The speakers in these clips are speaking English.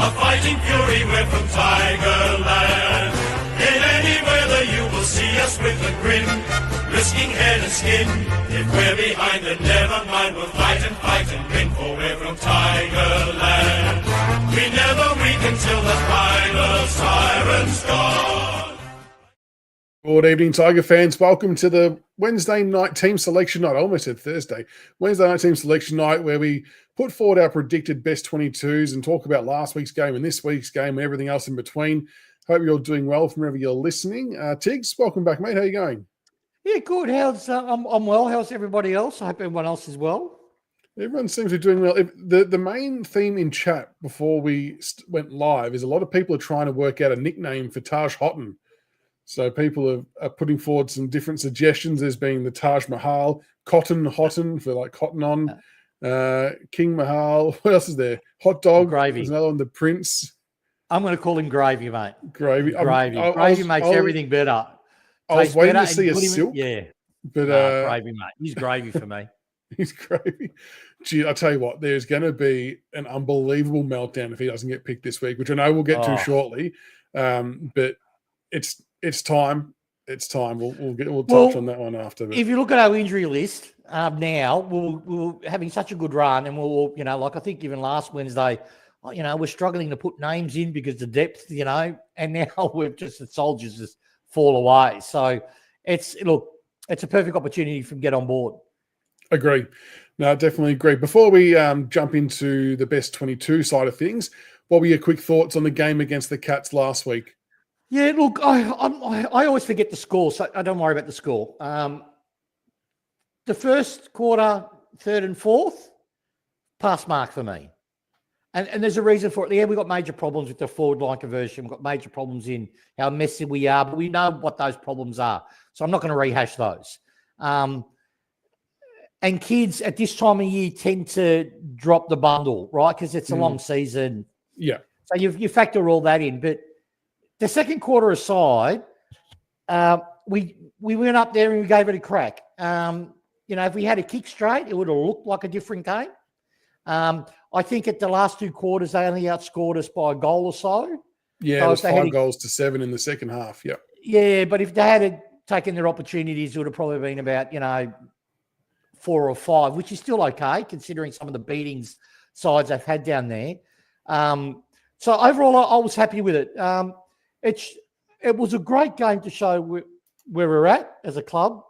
A fighting fury, we're from Tigerland. In any weather you will see us with a grin, risking head and skin. If we're behind, then never mind, we'll fight and win, for we're from Tigerland. We never weaken till the final siren's gone. Good evening, Tiger fans. Welcome to the Wednesday night team selection night. I almost said Thursday. Wednesday night team selection night, where we put forward our predicted best 22s and talk about last week's game and this week's game and everything else in between. Hope you're doing well from wherever you're listening. Tiggs, welcome back, mate. How you going? Yeah, good. How's I'm well. How's everybody else? I hope everyone else is well. Everyone seems to be doing well. The main theme in chat before we went live is a lot of people are trying to work out a nickname for Taj Houghton. So people are putting forward some different suggestions. There's been the Taj Mahal, Cotton Houghton for like cotton on, King Mahal. What else is there? Hot Dog. Gravy. There's another one, the Prince. I'm going to call him Gravy, mate. Gravy. Gravy makes everything better. I was waiting to see a silk. Yeah. But Gravy, mate. He's gravy for me. He's gravy. Gee, I tell you what, there's going to be an unbelievable meltdown if he doesn't get picked this week, which I know we'll get to shortly. But it's time. It's time. We'll touch on that one after. But. If you look at our injury list now, we're having such a good run, and we'll like I think even last Wednesday, we're struggling to put names in because the depth, and now we've just the soldiers just fall away. So it's a perfect opportunity for them to get on board. Agree. No, definitely agree. Before we jump into the best 22 side of things, what were your quick thoughts on the game against the Cats last week? Yeah, look, I always forget the score, so I don't worry about the score. The first quarter, third and fourth, pass mark for me. And there's a reason for it. Yeah, we've got major problems with the forward line conversion. We've got major problems in how messy we are, but we know what those problems are. So I'm not going to rehash those. And kids at this time of year tend to drop the bundle, right? Because it's a long season. Yeah. So you factor all that in. But the second quarter aside, we went up there and we gave it a crack. If we had a kick straight, it would have looked like a different game. I think at the last two quarters, they only outscored us by a goal or so. Yeah, so it was 5 goals to 7 in the second half. Yeah. Yeah, but if they had taken their opportunities, it would have probably been about, 4 or 5, which is still okay considering some of the beatings sides they've had down there. So overall, I was happy with it. It was a great game to show where we're at as a club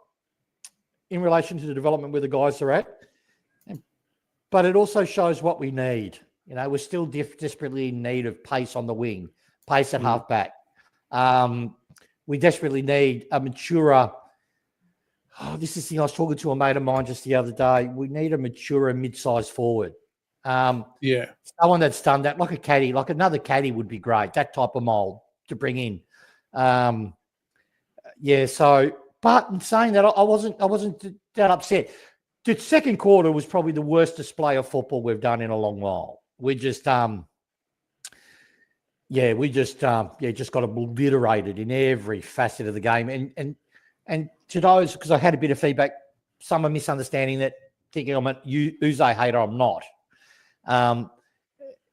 in relation to the development where the guys are at. But it also shows what we need. We're still desperately in need of pace on the wing, pace at halfback. We desperately need a maturer. This is the thing I was talking to a mate of mine just the other day. We need a maturer mid-sized forward. Someone that's done that, like a caddy, like another caddy would be great. That type of mold to bring in. But in saying that, I wasn't that upset. The second quarter was probably the worst display of football we've done in a long while. We just got obliterated in every facet of the game. And to those, because I had a bit of feedback, some are misunderstanding that, thinking I'm a Uze hater. I'm not.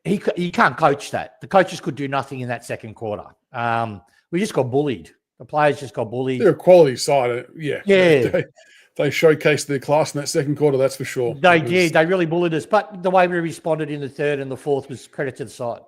He can't coach that. The coaches could do nothing in that second quarter. We just got bullied. The players just got bullied. They're a quality side. Yeah. Yeah. They showcased their class in that second quarter, that's for sure. They did. They really bullied us. But the way we responded in the third and the fourth was credit to the side.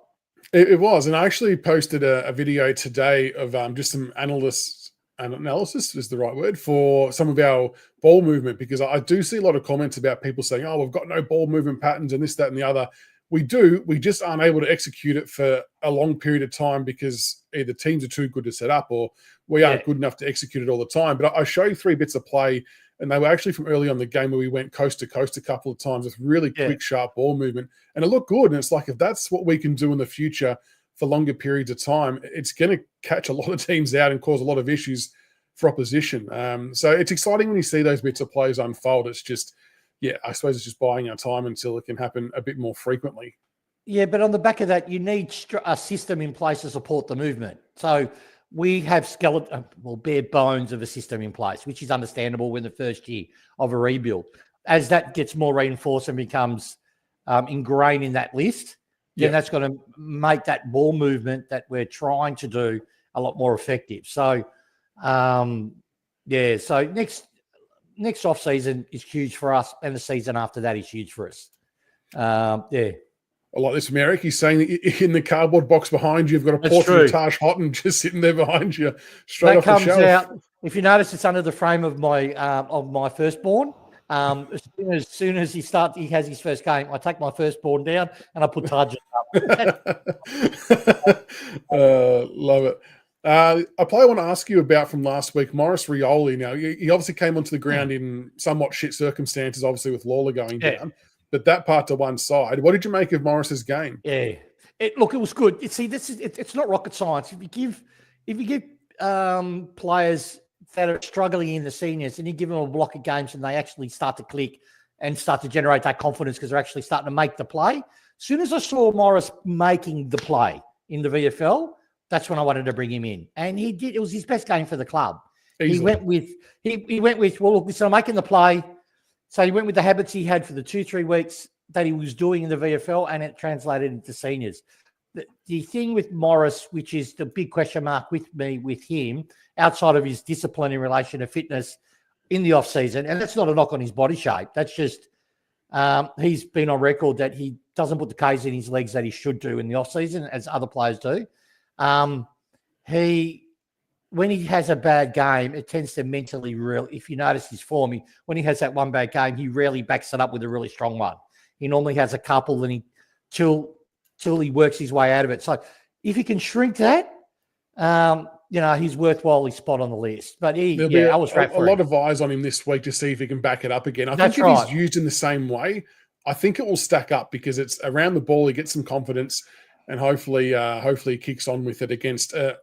It was. And I actually posted a video today of just some analysis is the right word, for some of our ball movement, because I do see a lot of comments about people saying, we've got no ball movement patterns and this, that, and the other. We do. We just aren't able to execute it for a long period of time because either teams are too good to set up or we aren't good enough to execute it all the time. But I show you 3 bits of play, and they were actually from early on the game where we went coast to coast a couple of times with really quick, sharp ball movement. And it looked good. And it's like, if that's what we can do in the future for longer periods of time, it's going to catch a lot of teams out and cause a lot of issues for opposition. So it's exciting when you see those bits of plays unfold. It's just, I suppose it's just buying our time until it can happen a bit more frequently. Yeah, but on the back of that, you need a system in place to support the movement. So we have bare bones of a system in place, which is understandable in the first year of a rebuild. As that gets more reinforced and becomes ingrained in that list, then that's going to make that ball movement that we're trying to do a lot more effective. So, so next off season is huge for us, and the season after that is huge for us. I like this from Eric. He's saying that in the cardboard box behind you, you've got a portrait of Taj Houghton just sitting there behind you, straight off the shelf. That comes out. If you notice, it's under the frame of my firstborn. As soon as he has his first game, I take my firstborn down and I put Taj up. Love it. A player I want to ask you about from last week, Maurice Rioli. Now, he obviously came onto the ground in somewhat shit circumstances, obviously with Lawler going down. But that part to one side, what did you make of Morris's game? Yeah, it was good. It's not rocket science. If you give players that are struggling in the seniors and you give them a block of games and they actually start to click and start to generate that confidence because they're actually starting to make the play. As soon as I saw Morris making the play in the VFL, that's when I wanted to bring him in, and he did. It was his best game for the club. Easily. He went with well, look, listen, I'm making the play. So he went with the habits he had for the 2-3 weeks that he was doing in the VFL, and it translated into seniors. The thing with Morris, which is the big question mark with him, outside of his discipline in relation to fitness in the off-season, and that's not a knock on his body shape. That's just he's been on record that he doesn't put the Ks in his legs that he should do in the off-season, as other players do. When he has a bad game, it tends to mentally if you notice his form, when he has that one bad game, he rarely backs it up with a really strong one. He normally has a couple and till he works his way out of it. So if he can shrink that, he's worthwhile his spot on the list. But I was a lot of eyes on him this week to see if he can back it up again. I think if he's used in the same way, I think it will stack up because it's around the ball. He gets some confidence, and hopefully he kicks on with it against a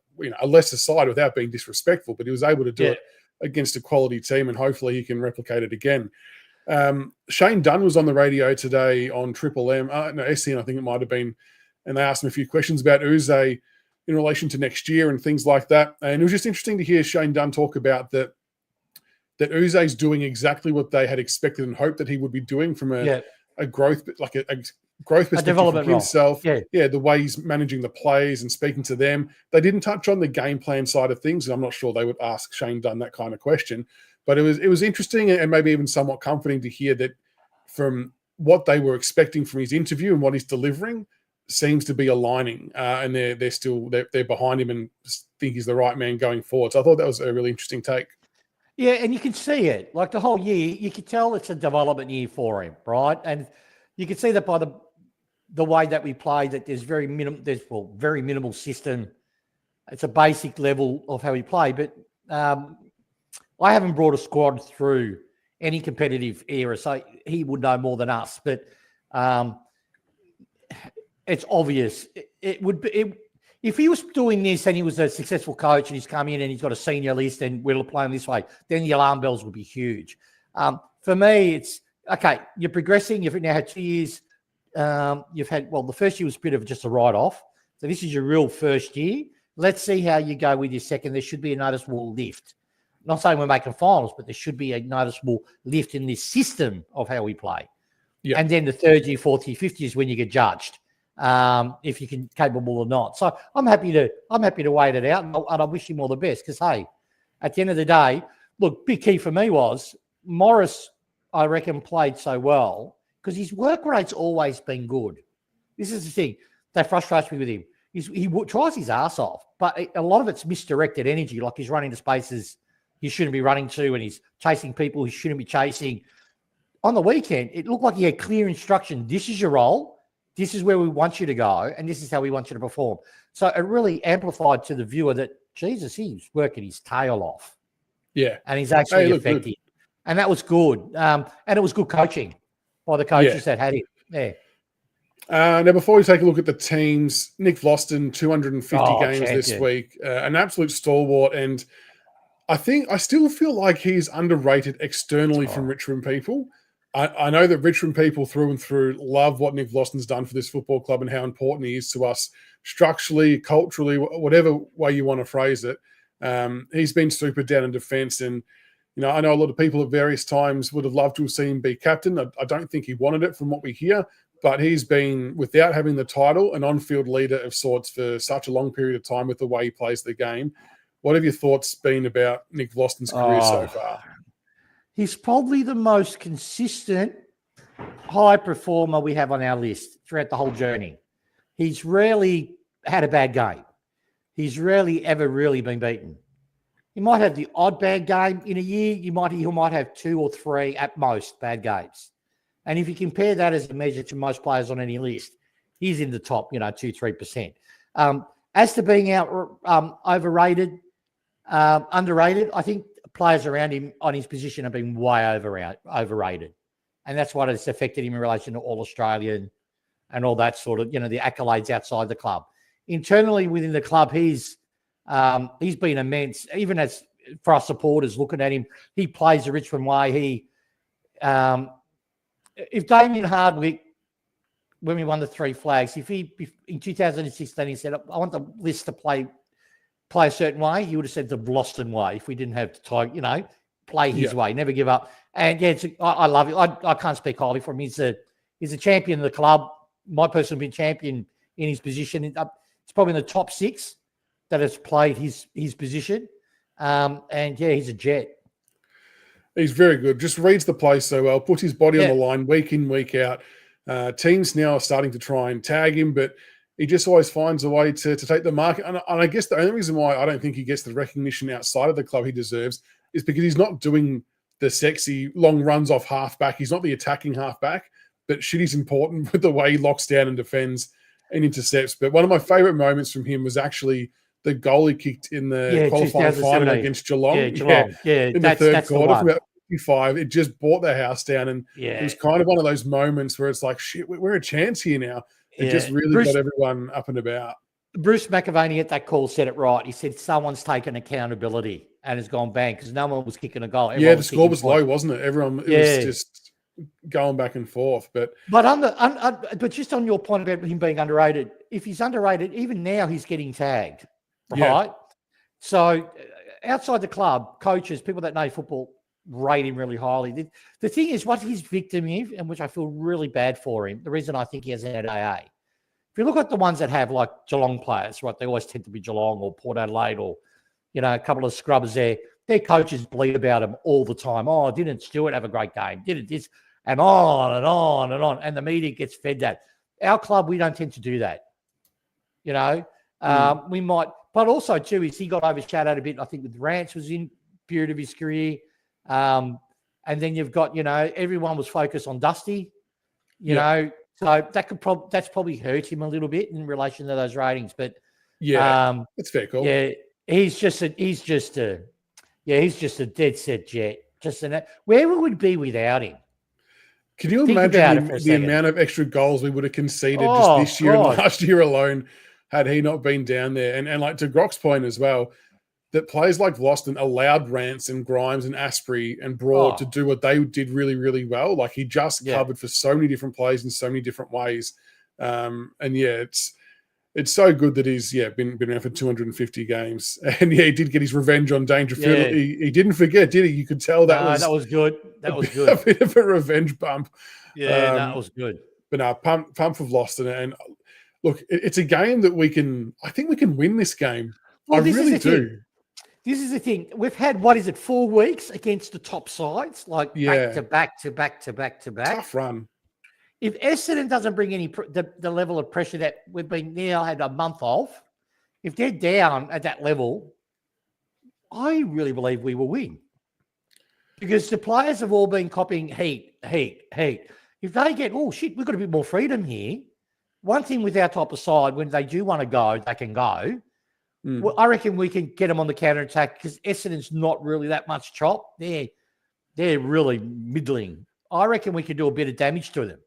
lesser side without being disrespectful. But he was able to do it against a quality team, and hopefully he can replicate it again. Shane Dunn was on the radio today on Triple M, SEN, I think it might have been, and they asked him a few questions about Uze in relation to next year and things like that. And it was just interesting to hear Shane Dunn talk about that Uze's doing exactly what they had expected and hoped that he would be doing from a growth, like a growth perspective for himself. The way he's managing the plays and speaking to them. They didn't touch on the game plan side of things, and I'm not sure they would ask Shane Dunn that kind of question. But it was interesting and maybe even somewhat comforting to hear that from what they were expecting from his interview and what he's delivering seems to be aligning, and they're behind him and think he's the right man going forward. So I thought that was a really interesting take. Yeah, and you can see it. Like the whole year, you could tell it's a development year for him, right? And you can see that by the way that we play, that there's very minimal system. It's a basic level of how we play, but I haven't brought a squad through any competitive era, so he would know more than us. But it's obvious. It would be if he was doing this and he was a successful coach and he's come in and he's got a senior list and we're playing this way, then the alarm bells would be huge. For me, it's okay. You're progressing. You've now had 2 years. You've had the first year was a bit of just a write-off. So this is your real first year. Let's see how you go with your second. There should be a noticeable lift. Not saying we're making finals, but there should be a noticeable lift in this system of how we play. Yeah. And then the third year, fourth year, fifth year is when you get judged, if you can capable or not. So I'm happy to wait it out, and I wish him all the best because hey, at the end of the day, look, big key for me was Morris. I reckon played so well because his work rate's always been good. This is the thing that frustrates me with him. He tries his ass off, but a lot of it's misdirected energy. Like he's running to spaces he shouldn't be running to, and he's chasing people he shouldn't be chasing. On the weekend, it looked like he had clear instruction. This is your role. This is where we want you to go, and this is how we want you to perform. So it really amplified to the viewer that, Jesus, he's working his tail off. Yeah. And he's actually effective. Good. And that was good. And it was good coaching by the coaches that had him. Yeah. Now, before we take a look at the teams, Nick Vlastuin, 250 games this week, an absolute stalwart. And I still feel like he's underrated externally from Richmond people. I know that Richmond people through and through love what Nick Vlastuin's done for this football club and how important he is to us structurally, culturally, whatever way you want to phrase it. He's been super down in defence. And, I know a lot of people at various times would have loved to have seen him be captain. I don't think he wanted it from what we hear. but he's been, without having the title, an on-field leader of sorts for such a long period of time with the way he plays the game. What have your thoughts been about Nick Vlastuin's career so far? He's probably the most consistent high performer we have on our list throughout the whole journey. He's rarely had a bad game. He's rarely ever really been beaten. He might have the odd bad game in a year. He might have 2 or 3 at most bad games. And if you compare that as a measure to most players on any list, he's in the top, 2-3%. As to being overrated, underrated, I think players around him on his position have been way overrated. And that's what has affected him in relation to All-Australian and all that sort of, the accolades outside the club. Internally within the club, he's been immense. Even as for our supporters looking at him, he plays the Richmond way. If Damien Hardwick, when we won the 3 flags, if in 2016 he said, I want the list to play a certain way, he would have said the Vlastuin way if we didn't have to play his way, never give up. And I love it. I can't speak highly for him. He's a champion of the club. My person has been champion in his position. It's probably in the top 6 that has played his position. He's a jet. He's very good. Just reads the play so well, puts his body on the line week in, week out. Teams now are starting to try and tag him, but he just always finds a way to take the mark. And I guess the only reason why I don't think he gets the recognition outside of the club he deserves is because he's not doing the sexy long runs off halfback. He's not the attacking halfback, but shit, he's important with the way he locks down and defends and intercepts. But one of my favourite moments from him was actually the goal he kicked in the qualifying final against Geelong. In the third quarter from about 55. It just brought the house down. And it was kind of one of those moments where it's like, shit, we're a chance here now. It just really got everyone up and about. Bruce McAvaney at that call said it right. He said someone's taken accountability and has gone bang because no one was kicking a goal. Everyone the score was low, wasn't it? Everyone was just going back and forth. But just on your point about him being underrated, if he's underrated, even now he's getting tagged, right? Yeah. So outside the club, coaches, people that know football rate him really highly. The thing is, what his victim is, and which I feel really bad for him, the reason I think he hasn't had AA. If you look at the ones that have like Geelong players, right, they always tend to be Geelong or Port Adelaide or, a couple of scrubbers there. Their coaches bleed about them all the time. Oh, didn't Stewart have a great game? Didn't this? And on and on and on. And the media gets fed that. Our club, we don't tend to do that. We might, but also too, is he got overshadowed a bit, I think, with Rance was in period of his career. And then you've got, everyone was focused on Dusty, so that that's probably hurt him a little bit in relation to those ratings. But it's fair call. Yeah, he's just a dead set jet. Where would we be without him? Can you imagine the amount of extra goals we would have conceded just this year and last year alone had he not been down there? And like to Grock's point as well, that players like Vlastuin allowed Rance and Grimes and Asprey and Broad to do what they did really, really well. Like he just covered for so many different plays in so many different ways. It's so good that he's been around for 250 games. And he did get his revenge on Dangerfield. Yeah. He didn't forget, did he? You could tell that was good. That was good. A bit of a revenge bump. Yeah, that was good. But no, pump for Vlastuin. And look, it's a game that I think we can win this game. Well, I really do. This is the thing. We've had, 4 weeks against the top sides, like back to back. Tough run. If Essendon doesn't bring any the level of pressure that we've been now had a month of, if they're down at that level, I really believe we will win. Because the players have all been copying heat. If they get, we've got a bit more freedom here. One thing with our type of side, when they do want to go, they can go. Well, I reckon we can get them on the counter attack because Essendon's not really that much chop. They're really middling. I reckon we could do a bit of damage to them.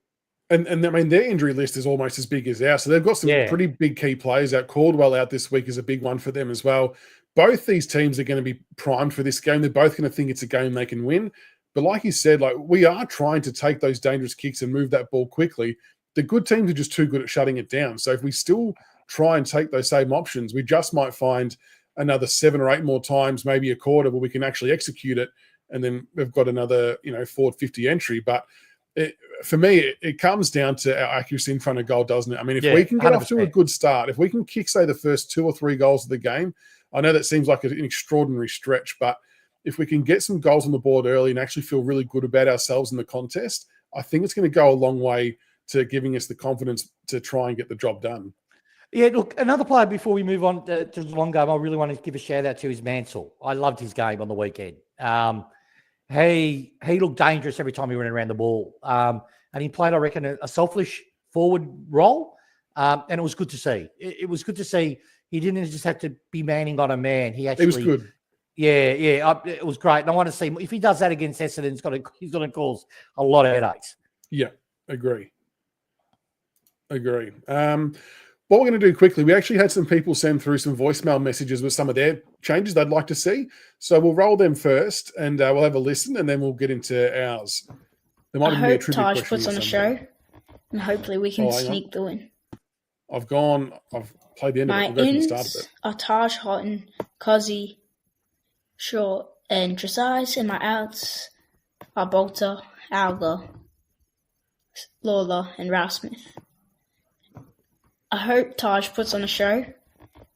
And I mean, their injury list is almost as big as ours. So they've got some pretty big key players out. Caldwell out this week is a big one for them as well. Both these teams are going to be primed for this game. They're both going to think it's a game they can win. But like you said, we are trying to take those dangerous kicks and move that ball quickly. The good teams are just too good at shutting it down. So if we still try and take those same options, we just might find another 7 or 8 more times, maybe a quarter, where we can actually execute it. And then we've got another, forward 50 entry. But for me, it comes down to our accuracy in front of goal, doesn't it? I mean, if Yeah, we can get off 100%. to a good start, if we can kick, say, the first 2 or 3 goals of the game, I know that seems like an extraordinary stretch, but if we can get some goals on the board early and actually feel really good about ourselves in the contest, I think it's going to go a long way to giving us the confidence to try and get the job done. Yeah, look, another player before we move on to the long game, I really want to give a shout out to is Mansell. I loved his game on the weekend. He looked dangerous every time he went around the ball. And he played, I reckon, a selfish forward role. And it was good to see. It was good to see he didn't just have to be manning on a man. He actually... It was good. Yeah, it was great. And I want to see if he does that against Essendon, he's going to cause a lot of headaches. Yeah, agree. What we're going to do quickly, we actually had some people send through some voicemail messages with some of their changes they'd like to see. So we'll roll them first and we'll have a listen and then we'll get into ours. There might I even be a hope trivia Taj question puts on a somewhere. show and hopefully we can sneak the win. I've played the end My of it. We'll go from the start of ins it. are Taj, Houghton, Cozzy, Short, and Tresize, and my outs are Bolter, Alga, Lawler, and Ralph Smith. I hope Taj puts on a show,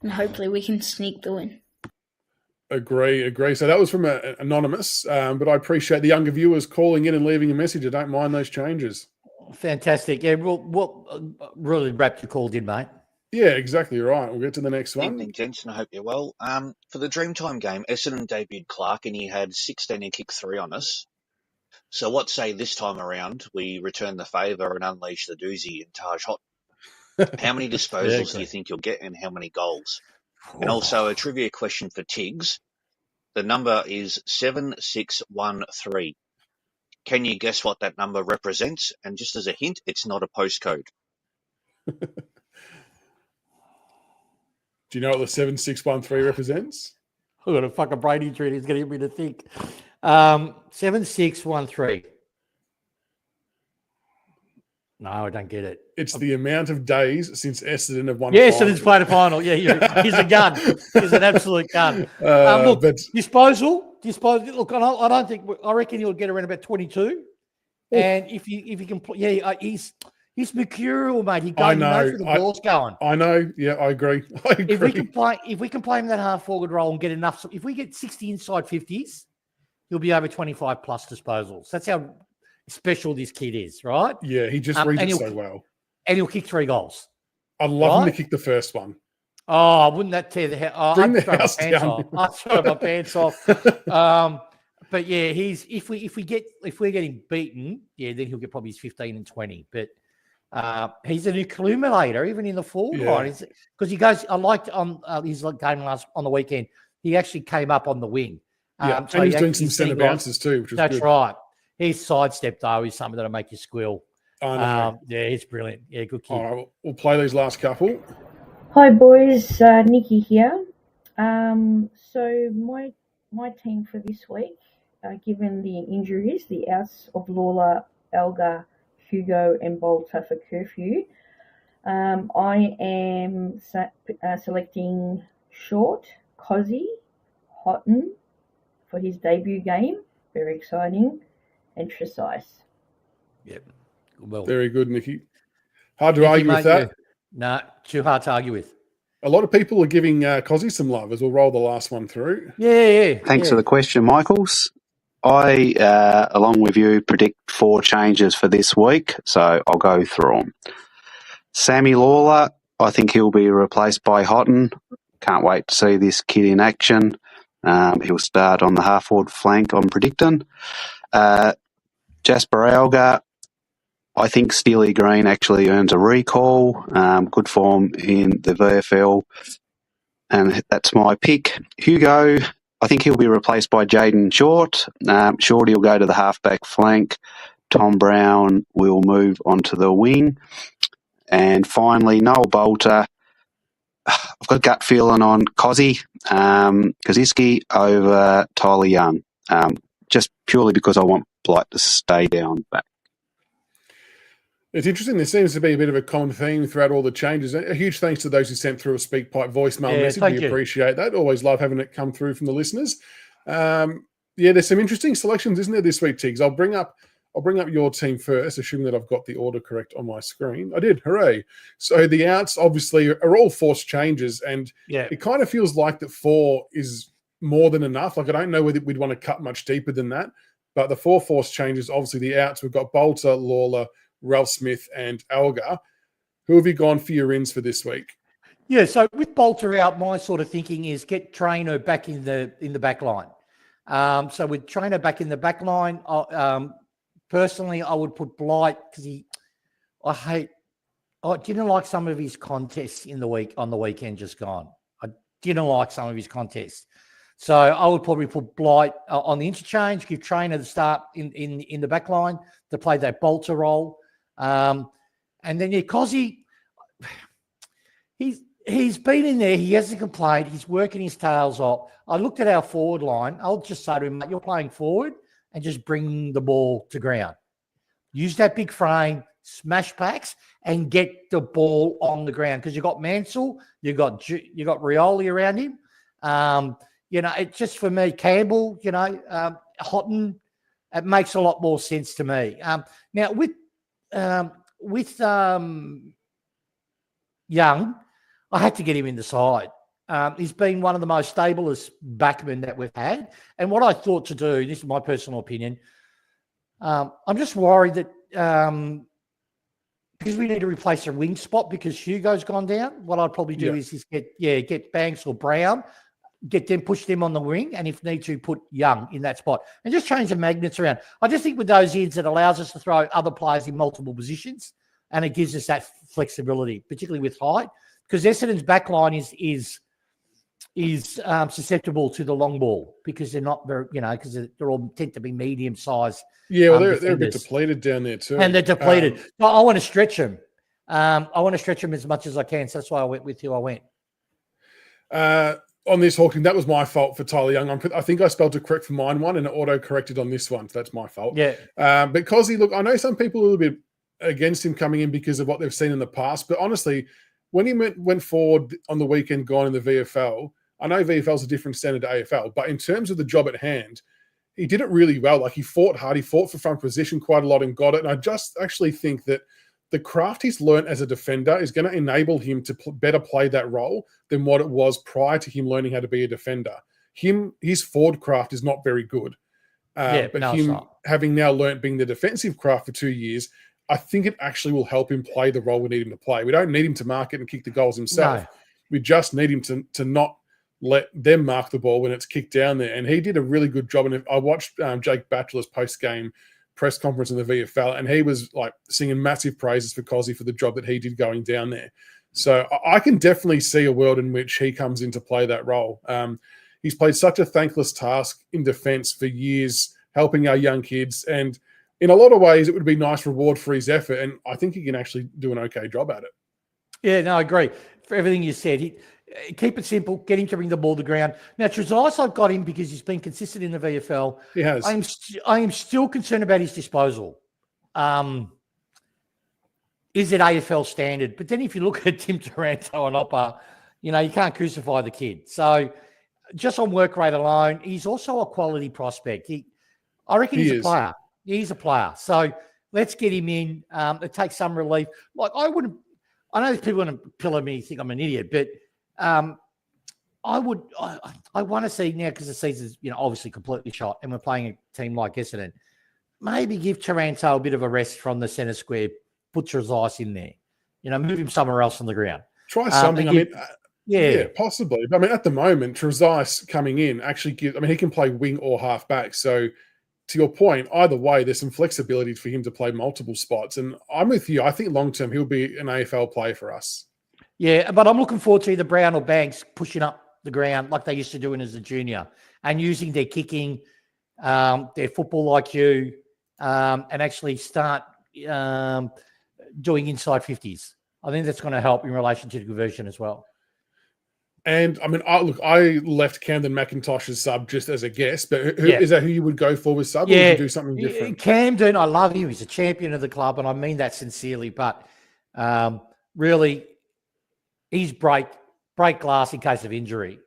and hopefully we can sneak the win. Agree. So that was from an anonymous, but I appreciate the younger viewers calling in and leaving a message. I don't mind those changes. Fantastic. Yeah, well, really wrapped your call, did mate? Yeah, exactly right. We'll get to the next one. Evening, gents, and I hope you're well. For the Dreamtime game, Essendon debuted Clark, and he had 16 and kicked 3 on us. So what say this time around we return the favour and unleash the doozy and Taj Hot? How many disposals do you think you'll get and how many goals? And also a trivia question for Tiggs. The number is 7613. Can you guess what that number represents? And just as a hint, it's not a postcode. Do you know what the 7613 represents? I've got a fucking brain injury. He's going to get me to think. 7613. No, I don't get it. It's the amount of days since Essendon have won. Yeah, Essendon's played a final. Yeah, he's a gun. He's an absolute gun. Look, disposal. Look, I don't think. I reckon he'll get around about 22. And if you can, he's mercurial, mate. He goes, he knows where the ball's going. I know. Yeah, I agree. If we can play him that half forward role and get enough, if we get 60 inside 50s, he'll be over 25 plus disposals. That's how special this kid is, right? Yeah, he just reads it so well. And he'll kick 3 goals. I'd love him to kick the first one. Oh, wouldn't that tear the house? Bring the house down. I'd throw my pants off. But yeah, if we're getting beaten, yeah, then he'll get probably his 15 and 20. But he's an accumulator, even in the forward line. Because he goes, I liked on his game on the weekend, he actually came up on the wing. And he's doing some centre bounces too, which is good. That's right. His sidestep, though, is something that'll make you squeal. Yeah, he's brilliant. Yeah, good kid. All right, we'll play these last couple. Hi, boys. Nikki here. So my team for this week, given the injuries, the outs of Lawler, Elgar, Hugo, and Bolter for curfew, I am selecting Short, Cozzy, Houghton for his debut game. Very exciting. And Tresize. Yep. Well, very good, Nikki. Hard to argue with that. No, too hard to argue with. A lot of people are giving Cozzy some love as we'll roll the last one through. Yeah. Thanks for the question, Michaels. I, along with you, predict 4 changes for this week, so I'll go through them. Sammy Lawler, I think he'll be replaced by Houghton. Can't wait to see this kid in action. He'll start on the half-forward flank, I'm predicting. Jasper Alga, I think Steely Green actually earns a recall. Good form in the VFL, and that's my pick. Hugo, I think he'll be replaced by Jaden Short. Shorty will go to the halfback flank. Tom Brown will move onto the wing. And finally, Noel Bolter. I've got a gut feeling on Cozzy, Kaziski over Tyler Young, just purely because I want Blight to stay down back. It's interesting. There seems to be a bit of a common theme throughout all the changes. A huge thanks to those who sent through a SpeakPipe voicemail message. We appreciate that. Always love having it come through from the listeners. There's some interesting selections, isn't there, this week, Tiggs? I'll I'll bring up your team first, assuming that I've got the order correct on my screen. I did. Hooray. So the outs obviously are all forced changes, and it kind of feels like that 4 is more than enough. Like, I don't know whether we'd want to cut much deeper than that, but the 4 forced changes, obviously the outs, we've got Bolter, Lawler, Ralph Smith, and Algar. Who have you gone for your ins for this week? Yeah, so with Bolter out, my sort of thinking is get Trainer back in the back line. So with Trainer back in the back line, personally, I would put Blight because I didn't like some of his contests on the weekend just gone. I didn't like some of his contests. So I would probably put Blight on the interchange, give Trainer the start in the back line to play that Bolter role. And then, Cozzy, he's been in there. He hasn't complained. He's working his tails off. I looked at our forward line. I'll just say to him, mate, you're playing forward and just bring the ball to ground. Use that big frame, smash packs, and get the ball on the ground because you've got Mansell, you've got Rioli around him. It's just for me, Campbell, Houghton, it makes a lot more sense to me. Now, with Young, I had to get him in the side. He's been one of the most stablest backmen that we've had. And what I thought to do, this is my personal opinion, I'm just worried that because we need to replace a wing spot because Hugo's gone down, what I'd probably do is get Banks or Brown, push them on the wing, and if need to, put Young in that spot and just change the magnets around. I just think with those ins, it allows us to throw other players in multiple positions, and it gives us that flexibility, particularly with height, because Essendon's back line is susceptible to the long ball because they're not very, because they're all tend to be medium sized. Yeah, well, they're a bit depleted down there too, and they're depleted. I want to stretch them. I want to stretch them as much as I can. So that's why I went with who I went. On this Hawking, that was my fault for Tyler Young. I think I spelled it correct for mine one, and it auto-corrected on this one, so that's my fault. Yeah. But Cozzy, look, I know some people are a little bit against him coming in because of what they've seen in the past, but honestly, when he went forward on the weekend gone in the VFL, I know VFL is a different standard to AFL, but in terms of the job at hand, he did it really well. Like, he fought hard. He fought for front position quite a lot and got it. And I just actually think that the craft he's learned as a defender is going to enable him to better play that role than what it was prior to him learning how to be a defender. His forward craft is not very good. Having now learnt being the defensive craft for 2 years, I think it actually will help him play the role we need him to play. We don't need him to mark it and kick the goals himself. No. We just need him to not let them mark the ball when it's kicked down there. And he did a really good job. And I watched Jake Batchelor's post-game press conference in the VFL, and he was like singing massive praises for Cozzy for the job that he did going down there. So I can definitely see a world in which he comes in to play that role. He's played such a thankless task in defence for years, helping our young kids. And in a lot of ways, it would be a nice reward for his effort. And I think he can actually do an okay job at it. Yeah, no, I agree. For everything you said, keep it simple, get him to bring the ball to the ground. Now, Trezise, I've got him because he's been consistent in the VFL. He has. I am still concerned about his disposal. Is it AFL standard? But then if you look at Tim Taranto and Oppa, you can't crucify the kid. So just on work rate alone, he's also a quality prospect. I reckon he's a player. He's a player. So let's get him in. It takes some relief. Like, I know people want to pillar me, think I'm an idiot, but I want to see now, because the season's obviously completely shot, and we're playing a team like Essendon, maybe give Taranto a bit of a rest from the centre square, put Trezise in there, move him somewhere else on the ground. Try something. Yeah, possibly. I mean, at the moment, Trezise coming in actually he can play wing or half back. So to your point, either way, there's some flexibility for him to play multiple spots. And I'm with you. I think long-term, he'll be an AFL player for us. Yeah, but I'm looking forward to either Brown or Banks pushing up the ground like they used to do as a junior and using their kicking, their football IQ, and actually start doing inside 50s. I think that's going to help in relation to the conversion as well. And I mean, I left Camden McIntosh's sub just as a guess, but is that who you would go for with sub? Or would you do something different? Camden, I love him. He's a champion of the club, and I mean that sincerely. But really, he's break glass in case of injury.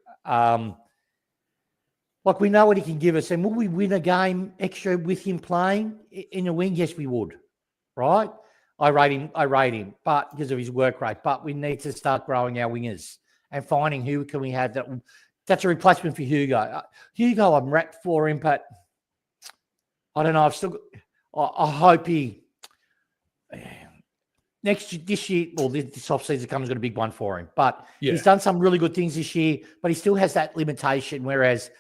Like, we know what he can give us. And will we win a game extra with him playing in the wing? Yes, we would. Right? I rate him, but because of his work rate. But we need to start growing our wingers and finding who can we have that's a replacement for Hugo. Hugo, I'm wrapped for him, but I don't know. I hope he this year, well, this offseason comes got a big one for him. But he's done some really good things this year, but he still has that limitation. Whereas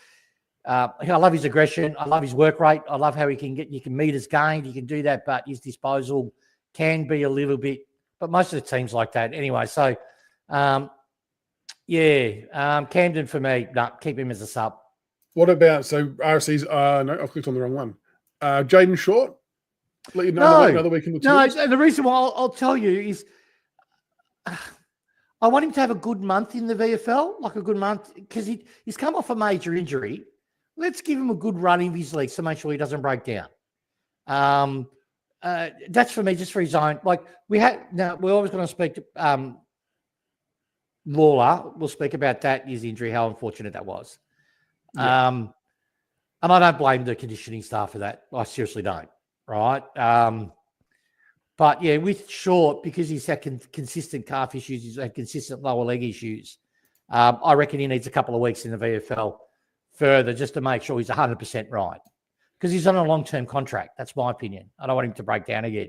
I love his aggression, I love his work rate, I love how you can meters gained, he can do that, but his disposal can be a little bit. But most of the teams like that anyway. So, Camden for me. No, keep him as a sub. What about RFC's? No, I clicked on the wrong one. Jaden Short. Let you know another week in the tours. No, the reason why I'll tell you is I want him to have a good month in the VFL, like a good month, because he's come off a major injury. Let's give him a good run in his league to make sure he doesn't break down. That's for me, just for his own. Like we're always going to speak to Lawler. We'll speak about that, his injury, how unfortunate that was. Yeah. And I don't blame the conditioning staff for that. I seriously don't. Right. But yeah, with Short, because he's had consistent calf issues, he's had consistent lower leg issues. I reckon he needs a couple of weeks in the VFL further just to make sure he's 100% right. Because he's on a long-term contract. That's my opinion. I don't want him to break down again.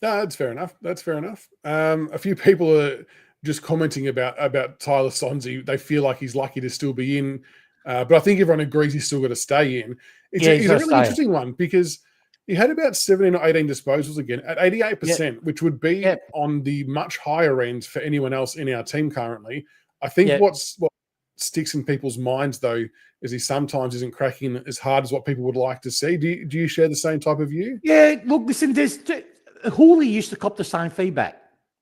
No, that's fair enough. A few people are just commenting about Tyler Sonsie. They feel like he's lucky to still be in. But I think everyone agrees he's still got to stay in. It's a really interesting one because he had about 17 or 18 disposals again at 88%, which would be on the much higher end for anyone else in our team currently. I think what sticks in people's minds, though, is he sometimes isn't cracking as hard as what people would like to see. Do you share the same type of view? Yeah, look, listen, Hooley used to cop the same feedback,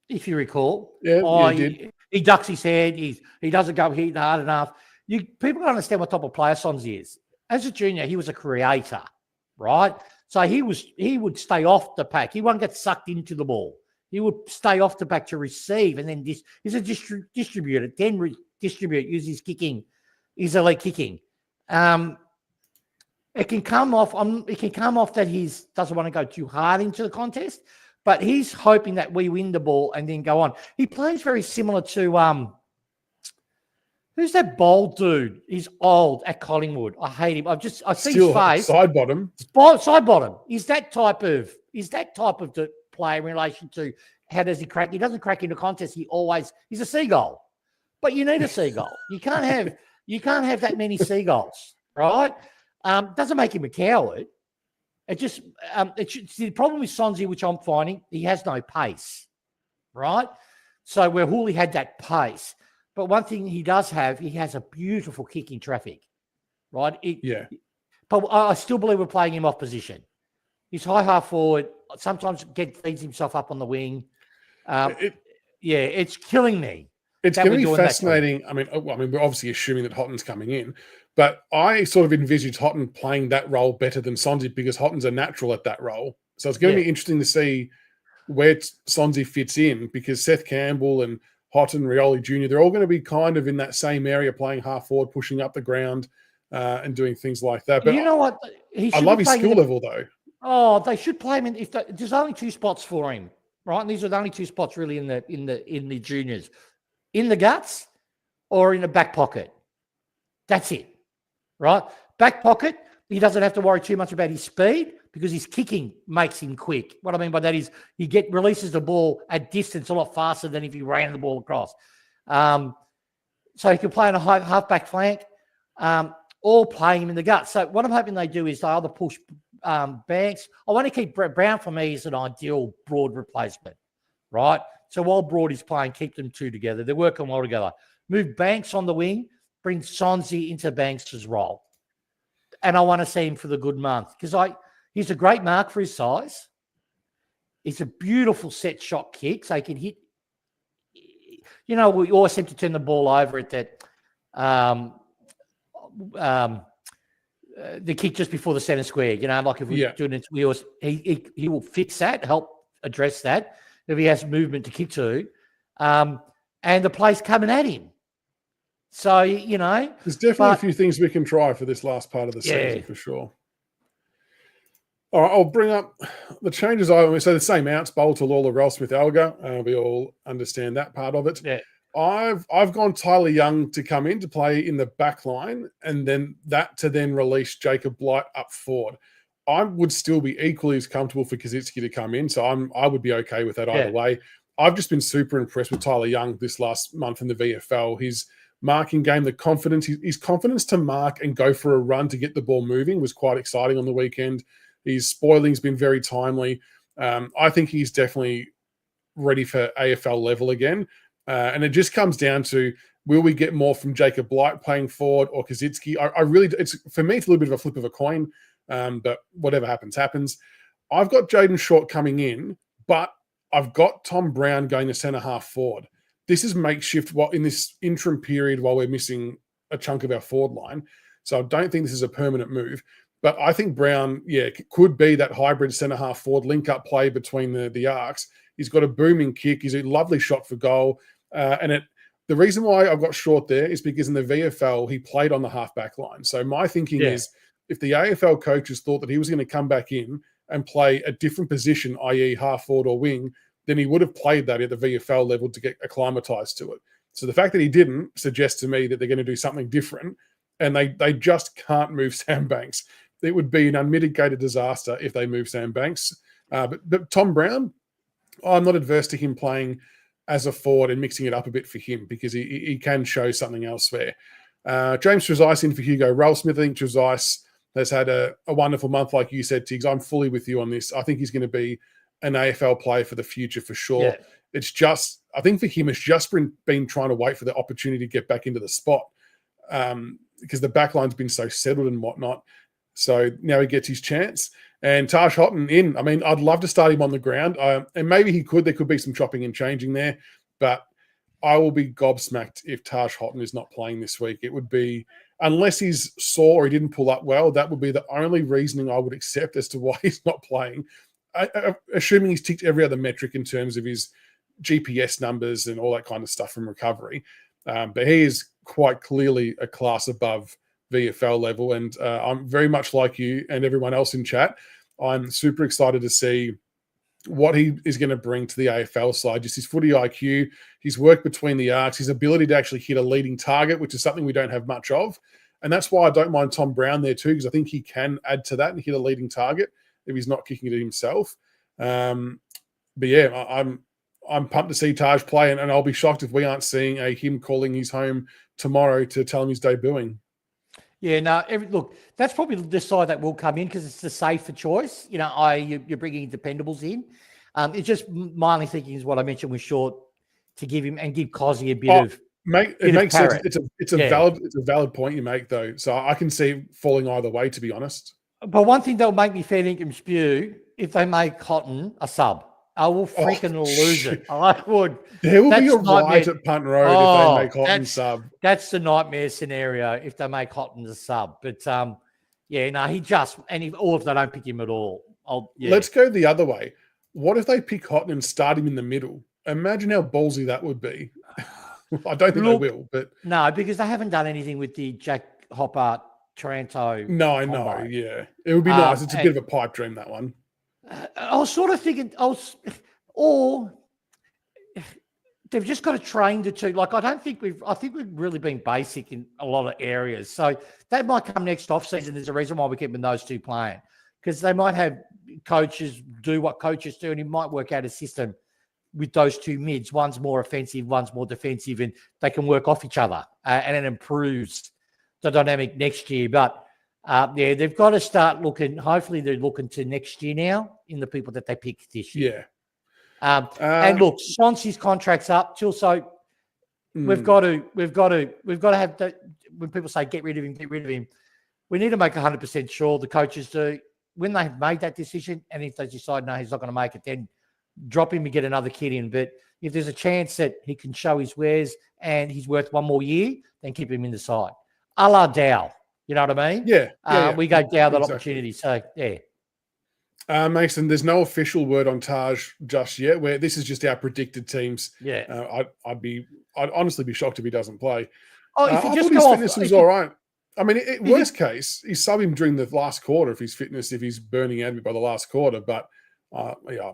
if you recall. Yeah, he did. He ducks his head. He doesn't go hitting hard enough. People don't understand what type of player Sonsie is. As a junior, he was a creator, right? So he would stay off the pack. He won't get sucked into the ball. He would stay off the pack to receive, and then he's a distributor. Then redistribute, use his kicking, his elite kicking. It can come off. That he doesn't want to go too hard into the contest, but he's hoping that we win the ball and then go on. He plays very similar to who's that bold dude? He's old at Collingwood. I hate him. I see his face. Side bottom. Side bottom. Is that type of player in relation to how does he crack? He doesn't crack into contests. He's a seagull. But you need a seagull. You can't have that many seagulls, right? Doesn't make him a coward. It just the problem with Sonsie, which I'm finding, he has no pace, right? So where Hooley had that pace. But one thing he does have, he has a beautiful kicking traffic, right? But I still believe we're playing him off position. He's high half forward. Sometimes feeds himself up on the wing. It's killing me. It's going to be fascinating. I mean, we're obviously assuming that Hotton's coming in, but I sort of envisage Hotton playing that role better than Sonsie because Hotton's a natural at that role. So it's going to be interesting to see where Sonsie fits in because Seth Campbell and Hotton, Rioli Jr., they're all going to be kind of in that same area, playing half forward, pushing up the ground and doing things like that. But you know what? I love his skill level, though. Oh, they should play him in. There's only 2 spots for him, right? And these are the only 2 spots really in the juniors, in the guts or in the back pocket. That's it, right? Back pocket, he doesn't have to worry too much about his speed because his kicking makes him quick. What I mean by that is he releases the ball at distance a lot faster than if he ran the ball across. So he can play on a half-back flank or play him in the gut. So what I'm hoping they do is they either push Banks. I want to keep Brown for me as an ideal Broad replacement, right? So while Broad is playing, keep them 2 together. They're working well together. Move Banks on the wing, bring Sonsie into Banks' role. And I want to see him for the good month because he's a great mark for his size. It's a beautiful set shot kick, so he can hit. We always seem to turn the ball over at that the kick just before the center square. Like if we're doing it, he will fix that, help address that if he has movement to kick to, and the play's coming at him. So, you know. There's definitely a few things we can try for this last part of the season for sure. All right, I'll bring up the changes. So the same outs, Bolter, Lawler, Ralsmith, Alga. We all understand that part of it. Yeah. I've gone Tyler Young to come in to play in the back line, and then release Jacob Blight up forward. I would still be equally as comfortable for Kazitsky to come in, so I would be okay with that either way. I've just been super impressed with Tyler Young this last month in the VFL. His marking game, the confidence, his confidence to mark and go for a run to get the ball moving was quite exciting on the weekend. His spoiling's been very timely. I think he's definitely ready for AFL level again. And it just comes down to, will we get more from Jacob Blight playing forward or Kazitsky? For me, it's a little bit of a flip of a coin, but whatever happens, happens. I've got Jaden Short coming in, but I've got Tom Brown going to centre half forward. This is makeshift in this interim period while we're missing a chunk of our forward line. So I don't think this is a permanent move. But I think Brown, could be that hybrid centre half forward link up play between the arcs. He's got a booming kick. He's a lovely shot for goal. The reason why I've got Short there is because in the VFL, he played on the half-back line. So my thinking is, if the AFL coaches thought that he was going to come back in and play a different position, i.e. half forward or wing, then he would have played that at the VFL level to get acclimatized to it. So the fact that he didn't suggests to me that they're going to do something different, and they just can't move Sam Banks. It would be an unmitigated disaster if they move Sam Banks. But Tom Brown, I'm not adverse to him playing as a forward and mixing it up a bit for him because he can show something else there. James Trezise in for Hugo Ralsmith. I think Trezise has had a wonderful month, like you said, Tiggs. I'm fully with you on this. I think he's going to be an AFL player for the future for sure. Yeah. It's just, I think for him, it's just been trying to wait for the opportunity to get back into the spot because the backline's been so settled and whatnot. So now he gets his chance. And Taj Houghton in. I mean, I'd love to start him on the ground. And maybe he could. There could be some chopping and changing there. But I will be gobsmacked if Taj Houghton is not playing this week. It would be, unless he's sore or he didn't pull up well, that would be the only reasoning I would accept as to why he's not playing. Assuming he's ticked every other metric in terms of his GPS numbers and all that kind of stuff from recovery. But he is quite clearly a class above VFL level. And I'm very much like you and everyone else in chat. I'm super excited to see what he is going to bring to the AFL side. Just his footy IQ, his work between the arcs, his ability to actually hit a leading target, which is something we don't have much of. And that's why I don't mind Tom Brown there too, because I think he can add to that and hit a leading target if he's not kicking it himself. But yeah, I'm pumped to see Taj play, and I'll be shocked if we aren't seeing him calling his home tomorrow to tell him he's debuting. Yeah, no, look, that's probably the side that will come in because it's the safer choice. You know, you're bringing dependables in. It's just my only thinking is what I mentioned with Short to give him and give Cozzy a bit of. It makes sense. It's a valid point you make though. So I can see falling either way, to be honest. But one thing that'll make me fair income spew if they make Cotton a sub. I will freaking lose it. I would. There will be a riot at Punt Road if they make Houghton sub. That's the nightmare scenario if they make Houghton a sub. But or if they don't pick him at all. Let's go the other way. What if they pick Houghton and start him in the middle? Imagine how ballsy that would be. I don't think they will, but no, because they haven't done anything with the Jack Hopper Taranto. No, I know. Yeah, it would be nice. It's a bit of a pipe dream, that one. I was sort of thinking, or they've just got to train the two. Like, I think we've really been basic in a lot of areas. So that might come next off season. There's a reason why we're keeping those two playing, because they might have coaches do what coaches do, and it might work out a system with those two mids. One's more offensive, one's more defensive, and they can work off each other, and it improves the dynamic next year. But they've got to start looking. Hopefully, they're looking to next year now in the people that they pick this year. Yeah. And look, Swansea's contract's up till so. We've got to have that. When people say get rid of him, we need to make 100% sure the coaches do when they've made that decision. And if they decide no, he's not going to make it, then drop him and get another kid in. But if there's a chance that he can show his wares and he's worth one more year, then keep him in the side. A la Dow. You know what I mean? Yeah. We gave Dow that opportunity. So, yeah. Mason, there's no official word on Taj just yet. Where this is just our predicted teams. Yeah. I'd honestly be shocked if he doesn't play. Oh, if you I just thought his go fitness off, was if all you, right. I mean, worst case, you sub him during the last quarter if he's burning out by the last quarter. But yeah,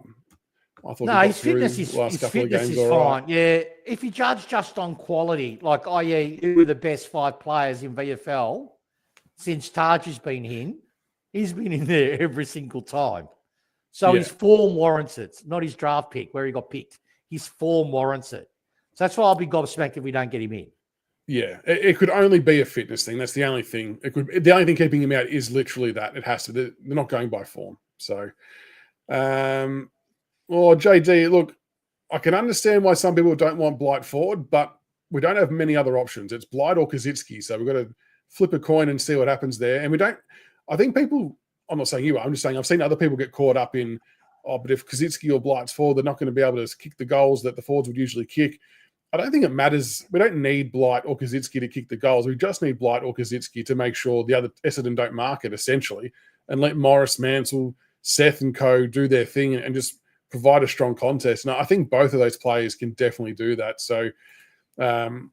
I thought no, he got his through fitness the last couple of games is all fine. right. Yeah, if you judge just on quality, like who were the best 5 players in VFL since Taj has been in, he's been in there every single time. So Yeah. his form warrants it, not his draft pick where he got picked. His form warrants it. So that's why I'll be gobsmacked if we don't get him in. Yeah, it could only be a fitness thing. That's the only thing. The only thing keeping him out is literally that. It has to. They're not going by form. So, JD, look, I can understand why some people don't want Blight forward, but we don't have many other options. It's Blight or Kaczynski. So we've got to flip a coin and see what happens there. And we don't. I think people. I'm not saying you are. I'm just saying I've seen other people get caught up in. But if Kaczynski or Blight's forward, they're not going to be able to kick the goals that the forwards would usually kick. I don't think it matters. We don't need Blight or Kaczynski to kick the goals. We just need Blight or Kaczynski to make sure the other Essendon don't mark it, essentially, and let Morris, Mansell, Seth and co do their thing and just provide a strong contest. And I think both of those players can definitely do that. So, I don't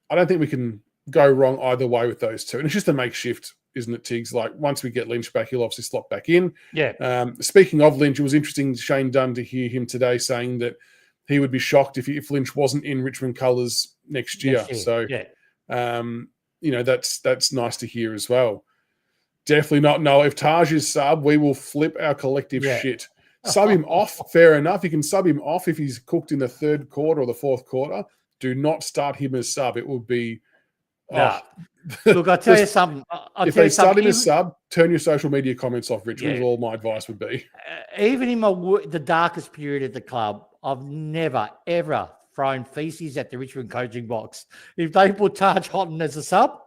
think we can go wrong either way with those two. And it's just a makeshift, isn't it, Tiggs? Like, once we get Lynch back, he'll obviously slot back in. Yeah. Speaking of Lynch, it was interesting, Shane Dunn, to hear him today saying that he would be shocked if Lynch wasn't in Richmond colours next year. So, that's nice to hear as well. Definitely not. No, if Taj is sub, we will flip our collective shit. Sub him off, fair enough. You can sub him off if he's cooked in the third quarter or the fourth quarter. Do not start him as sub. It will be... Look, I'll tell you something. If they start him as sub, turn your social media comments off, Richmond, is all my advice would be. Even in the darkest period at the club, I've never, ever thrown feces at the Richmond coaching box. If they put Taj Houghton as a sub,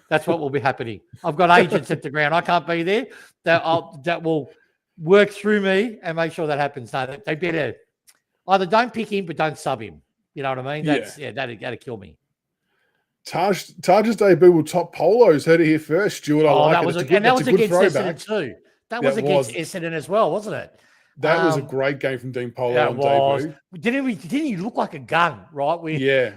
that's what will be happening. I've got agents at the ground. I can't be there. That will work through me and make sure that happens. No, they better either don't pick him, but don't sub him. You know what I mean? That'd kill me. Taj's debut will top Polos. Heard it here first, Stuart. That was against Essendon too. That was against Essendon as well, wasn't it? That was a great game from Dean Polo on debut. Didn't he look like a gun, right?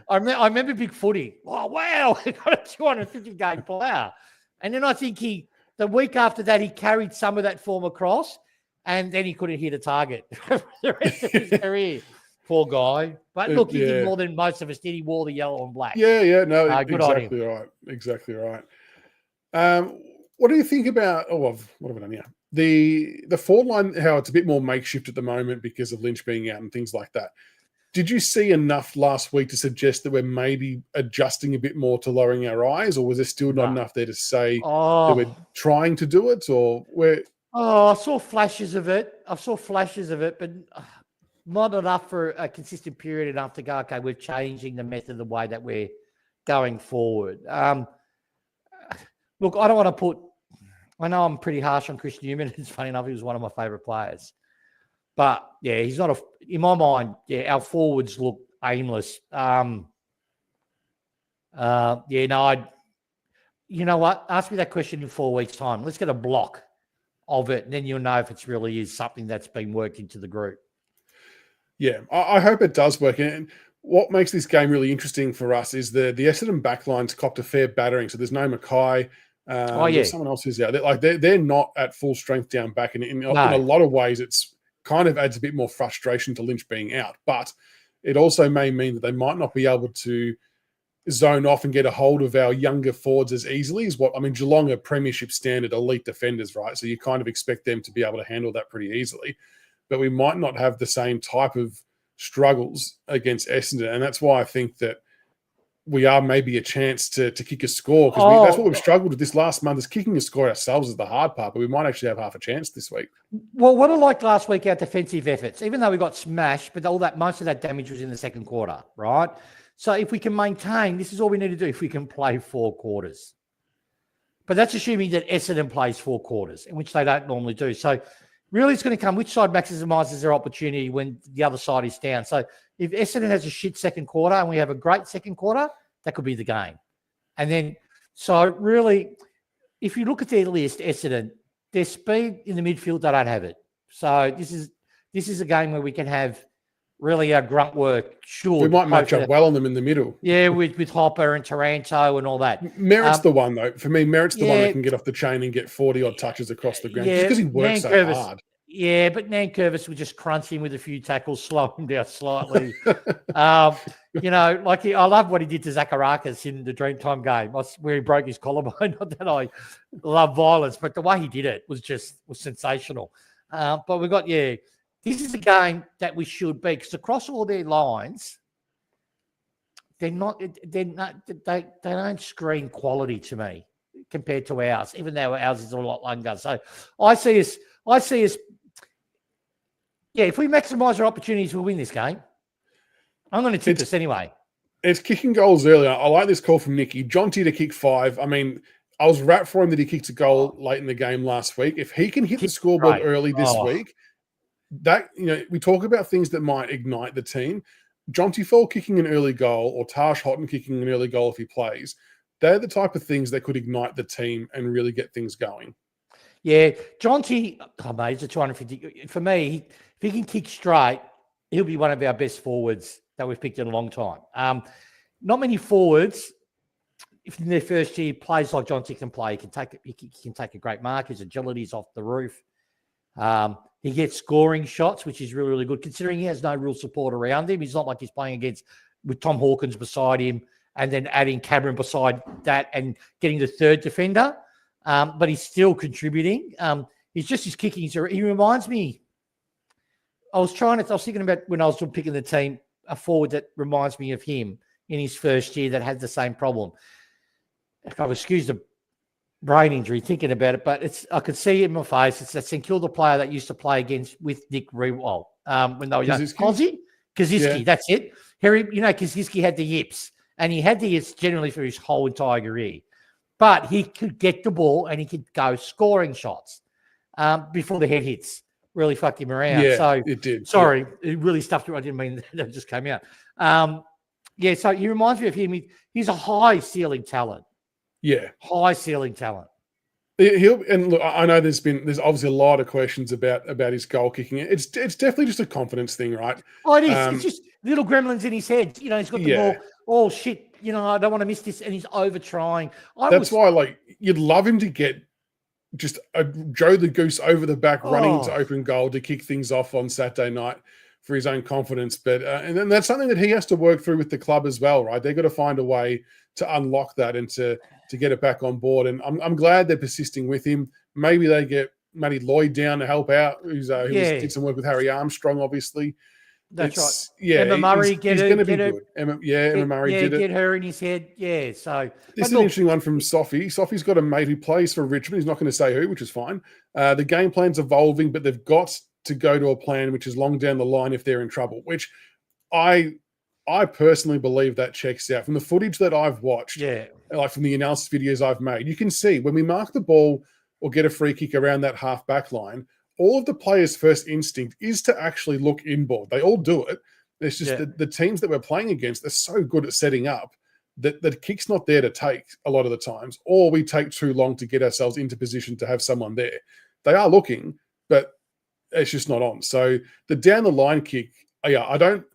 I remember Big Footy. Oh, wow. He got a 250 player. And then I think the week after that, he carried some of that form across and then he couldn't hit a target the rest of his career. Poor guy. But look, he did more than most of us did. He wore the yellow and black. Yeah. No, good on him. Right. Exactly right. What do you think about, what have I done here? The forward line, how it's a bit more makeshift at the moment because of Lynch being out and things like that. Did you see enough last week to suggest that we're maybe adjusting a bit more to lowering our eyes, or was there still not enough there to say that we're trying to do it, or where? I saw flashes of it. But not enough for a consistent period enough to go, okay, we're changing the method, the way that we're going forward. Look, I don't want to I know I'm pretty harsh on Chris Newman. It's funny enough, he was one of my favourite players. But, he's not in my mind, our forwards look aimless. You know what? Ask me that question in 4 weeks' time. Let's get a block of it, and then you'll know if it really is something that's been worked into the group. Yeah, I hope it does work. And what makes this game really interesting for us is the Essendon backline's copped a fair battering. So there's no Mackay. There's someone else who's out there. They're not at full strength down back. And in a lot of ways, it's kind of adds a bit more frustration to Lynch being out. But it also may mean that they might not be able to zone off and get a hold of our younger forwards as easily as Geelong are premiership standard elite defenders, right? So you kind of expect them to be able to handle that pretty easily. But we might not have the same type of struggles against Essendon. And that's why I think that we are maybe a chance to kick a score, because that's what we've struggled with this last month, is kicking a score ourselves is the hard part, but we might actually have half a chance this week. Well, what I liked last week, our defensive efforts, even though we got smashed, but most of that damage was in the second quarter, right? So if we can maintain, this is all we need to do if we can play 4 quarters. But that's assuming that Essendon plays 4 quarters, in which they don't normally do. So really it's going to come which side maximises their opportunity when the other side is down. So if Essendon has a shit second quarter and we have a great second quarter, that could be the game. And then, so really, if you look at their list, Essendon, their speed in the midfield, they don't have it. So this is a game where we can have really a grunt work. Sure, we might match up well on them in the middle. Yeah, with Hopper and Taranto and all that. Merritt's the one, though. For me, Merritt's the one that can get off the chain and get 40-odd touches across the ground just because he works so hard. Yeah, but Nankervis would just crunch him with a few tackles, slow him down slightly. I love what he did to Zacharakis in the Dreamtime game, where he broke his collarbone. Not that I love violence, but the way he did it was sensational. But we got, this is a game that we should beat because across all their lines, they don't screen quality to me compared to ours, even though ours is a lot longer. So I see us. Yeah, if we maximise our opportunities, we'll win this game. I'm going to tip this anyway. It's kicking goals earlier. I like this call from Nicky. Jonty to kick 5. I mean, I was wrapped for him that he kicked a goal late in the game last week. If he can hit the scoreboard early this week, we talk about things that might ignite the team. Jonty Fall kicking an early goal or Tash Houghton kicking an early goal if he plays, they're the type of things that could ignite the team and really get things going. Yeah, Jonty, mate, he's a 250. For me, if he can kick straight, he'll be one of our best forwards that we've picked in a long time. Not many forwards, if in their first year, plays like Jonty can play. He can take a great mark. His agility's off the roof. He gets scoring shots, which is really, really good, considering he has no real support around him. He's not like he's playing with Tom Hawkins beside him and then adding Cameron beside that and getting the third defender. But he's still contributing. He's just his kicking. He reminds me. I was thinking about when I was picking the team, a forward that reminds me of him in his first year that had the same problem. I've excused the brain injury thinking about it, but I could see it in my face. It's that St Kilda player that used to play against with Nick Rewald when they were young. Kaczynski, that's it. Harry, Kaczynski had the yips, and he had the yips generally for his whole entire career. But he could get the ball and he could go scoring shots before the head hits. Really fucked him around. Yeah, so it did. Sorry, it really stuffed him. I didn't mean that just came out. So he reminds me of him. He's a high ceiling talent. Yeah. High ceiling talent. And look, I know there's obviously a lot of questions about his goal kicking. It's definitely just a confidence thing, right? Oh, it is. It's just little gremlins in his head. He's got the ball. Oh, shit. I don't want to miss this. And he's over trying. That's why, you'd love him to get just a Joe the Goose over the back running into open goal to kick things off on Saturday night for his own confidence. But and then that's something that he has to work through with the club as well, right? They've got to find a way to unlock that and to get it back on board. And I'm glad they're persisting with him. Maybe they get Matty Lloyd down to help out, who did some work with Harry Armstrong, obviously. That's right. Yeah, Emma Murray, he's going to be good. Emma Murray did it. Get her in his head. Yeah, so. This is an interesting one from Sophie. Sophie's got a mate who plays for Richmond. He's not going to say who, which is fine. The game plan's evolving, but they've got to go to a plan which is long down the line if they're in trouble, which I personally believe that checks out. From the footage that I've watched, like from the analysis videos I've made, you can see when we mark the ball or get a free kick around that half back line, all of the players' first instinct is to actually look inboard. They all do it. It's just the teams that we're playing against are so good at setting up that the kick's not there to take a lot of the times, or we take too long to get ourselves into position to have someone there. They are looking, but it's just not on. So the down the line kick, I don't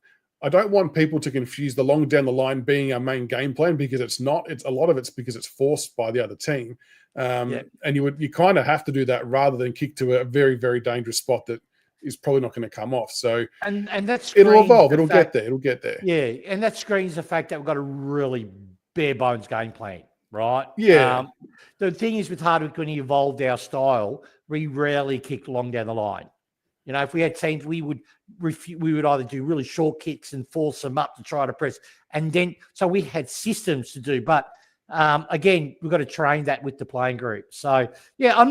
want people to confuse the long down the line being our main game plan, because it's not. It's a lot of it's because it's forced by the other team. And you kind of have to do that rather than kick to a very, very dangerous spot that is probably not going to come off. So and that's it'll evolve. It'll get there. It'll get there. Yeah, and that screens the fact that we've got a really bare bones game plan, right? Yeah. The thing is with Hardwick, when he evolved our style, we rarely kicked long down the line. If we had teams, we would either do really short kicks and force them up to try to press, and then so we had systems to do. But again, we've got to train that with the playing group. So I'm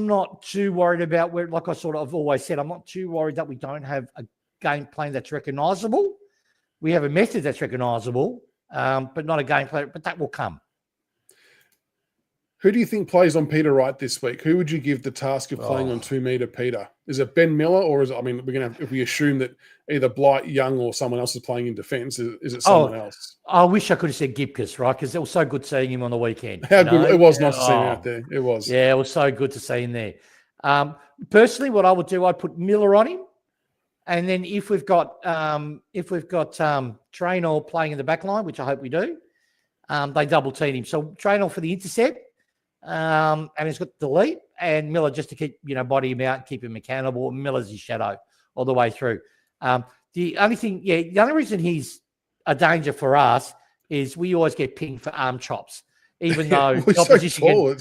not too worried about where. Like I sort of always said, I'm not too worried that we don't have a game plan that's recognisable. We have a method that's recognisable, but not a game plan. But that will come. Who do you think plays on Peter Wright this week? Who would you give the task of playing on 2 metre Peter? Is it Ben Miller, or is it, we're going to have, if we assume that either Blight, Young, or someone else is playing in defence? Is it someone else? I wish I could have said Gipkus, right? Because it was so good seeing him on the weekend. How good it was nice to see him out there. It was. Yeah, it was so good to see him there. Personally, what I would do, I'd put Miller on him, and then if we've got Traynor playing in the back line, which I hope we do, they double team him. So Traynor for the intercept, and he's got the lead, and Miller just to keep body him out, keep him accountable. Miller's his shadow all the way through. The only reason he's a danger for us is we always get pinged for arm chops, even though the opposition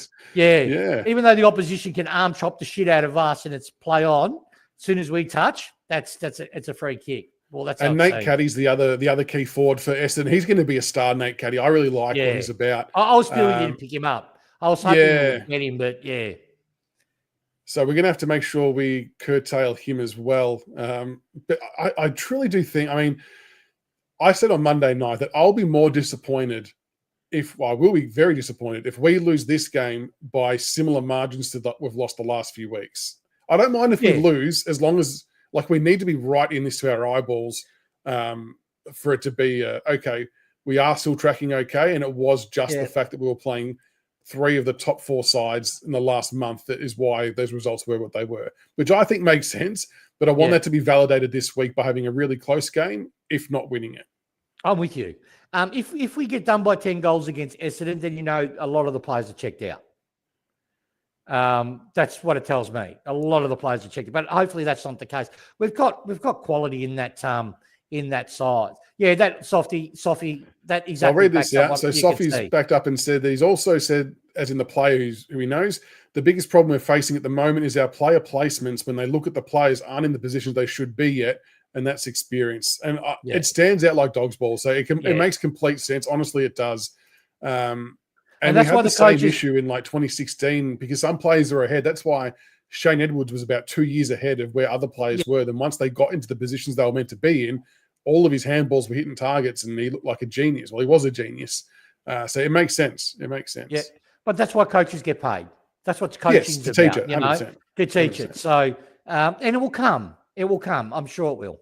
even though the opposition can arm chop the shit out of us and it's play on. As soon as we touch, it's a free kick. Well, that's Nate Caddy's the other key forward for Essendon. He's going to be a star, Nate Caddy. I really like what he's about. I was feeling you to pick him up. I was hoping to get him, but yeah. So we're going to have to make sure we curtail him as well. But I truly do think, I said on Monday night that I'll be more disappointed I will be very disappointed if we lose this game by similar margins to that we've lost the last few weeks. I don't mind if we lose, as long as we need to be right in this to our eyeballs for it to be, okay, we are still tracking okay. And it was just the fact that we were playing 3 of the top 4 sides in the last month that is why those results were what they were, which I think makes sense. But I want that to be validated this week by having a really close game, if not winning it. I'm with you. If we get done by 10 goals against Essendon, then a lot of the players are checked out. That's what it tells me. A lot of the players are checked out, but hopefully that's not the case. We've got quality in that side. Yeah, that Softy, that exactly. I'll read this out. So Softy's backed up and said that he's also said, as in the player who he knows, the biggest problem we're facing at the moment is our player placements. When they look at the players, aren't in the positions they should be yet, and that's experience. And it stands out like dog's ball. So it makes complete sense. Honestly, it does. And that's why the same issue in 2016, because some players are ahead. That's why Shane Edwards was about 2 years ahead of where other players were. Then once they got into the positions they were meant to be in, all of his handballs were hitting targets and he looked like a genius. Well, he was a genius. So it makes sense. It makes sense. Yeah, but that's why coaches get paid. That's what coaching's about. Teach it, 100%. To teach 100%. It. So, and it will come. It will come. I'm sure it will.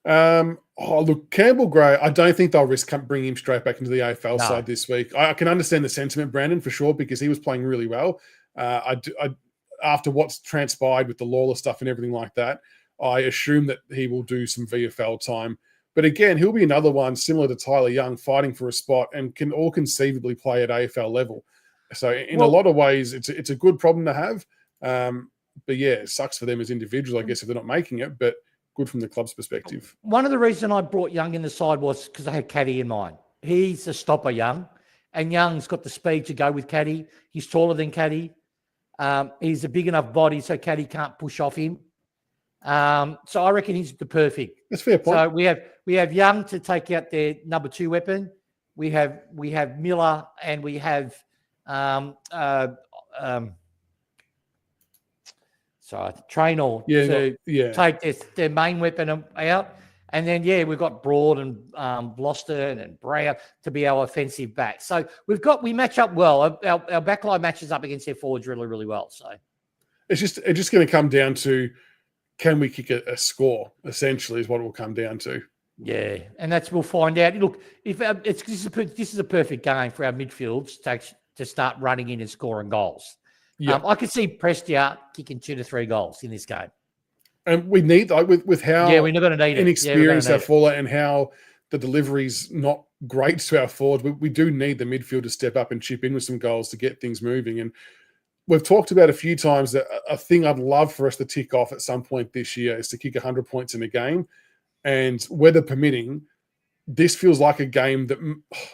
Look, Campbell Gray, I don't think they'll risk bringing him straight back into the AFL side this week. I can understand the sentiment, Brandon, for sure, because he was playing really well. After what's transpired with the Lawler stuff and everything like that, I assume that he will do some VFL time. But again, he'll be another one similar to Tyler Young, fighting for a spot and can all conceivably play at AFL level. So in a lot of ways, it's a good problem to have. But yeah, it sucks for them as individuals, I guess, if they're not making it, but good from the club's perspective. One of the reasons I brought Young in the side was because I had Caddy in mind. He's a stopper, Young, and Young's got the speed to go with Caddy. He's taller than Caddy. He's a big enough body so Caddy can't push off him. So I reckon he's the perfect. That's a fair point. So we have Young to take out their number 2 weapon. We have Miller and we have Traynor to take their main weapon out. And then, we've got Broad and Vlastuin and Brown to be our offensive back. So we match up well. Our backline matches up against their forwards really, really well. So it's just going to come down to, can we kick a score, essentially, is what it will come down to. Yeah, and we'll find out. Look, if this is a perfect game for our midfields to start running in and scoring goals. Yeah, I could see Prestia kicking 2 to 3 goals in this game. And we need, with how we're not going to need inexperienced our forward and how the delivery's not great to our forwards, we do need the midfield to step up and chip in with some goals to get things moving. And we've talked about a few times that a thing I'd love for us to tick off at some point this year is to kick 100 points in a game. And weather permitting, this feels like a game that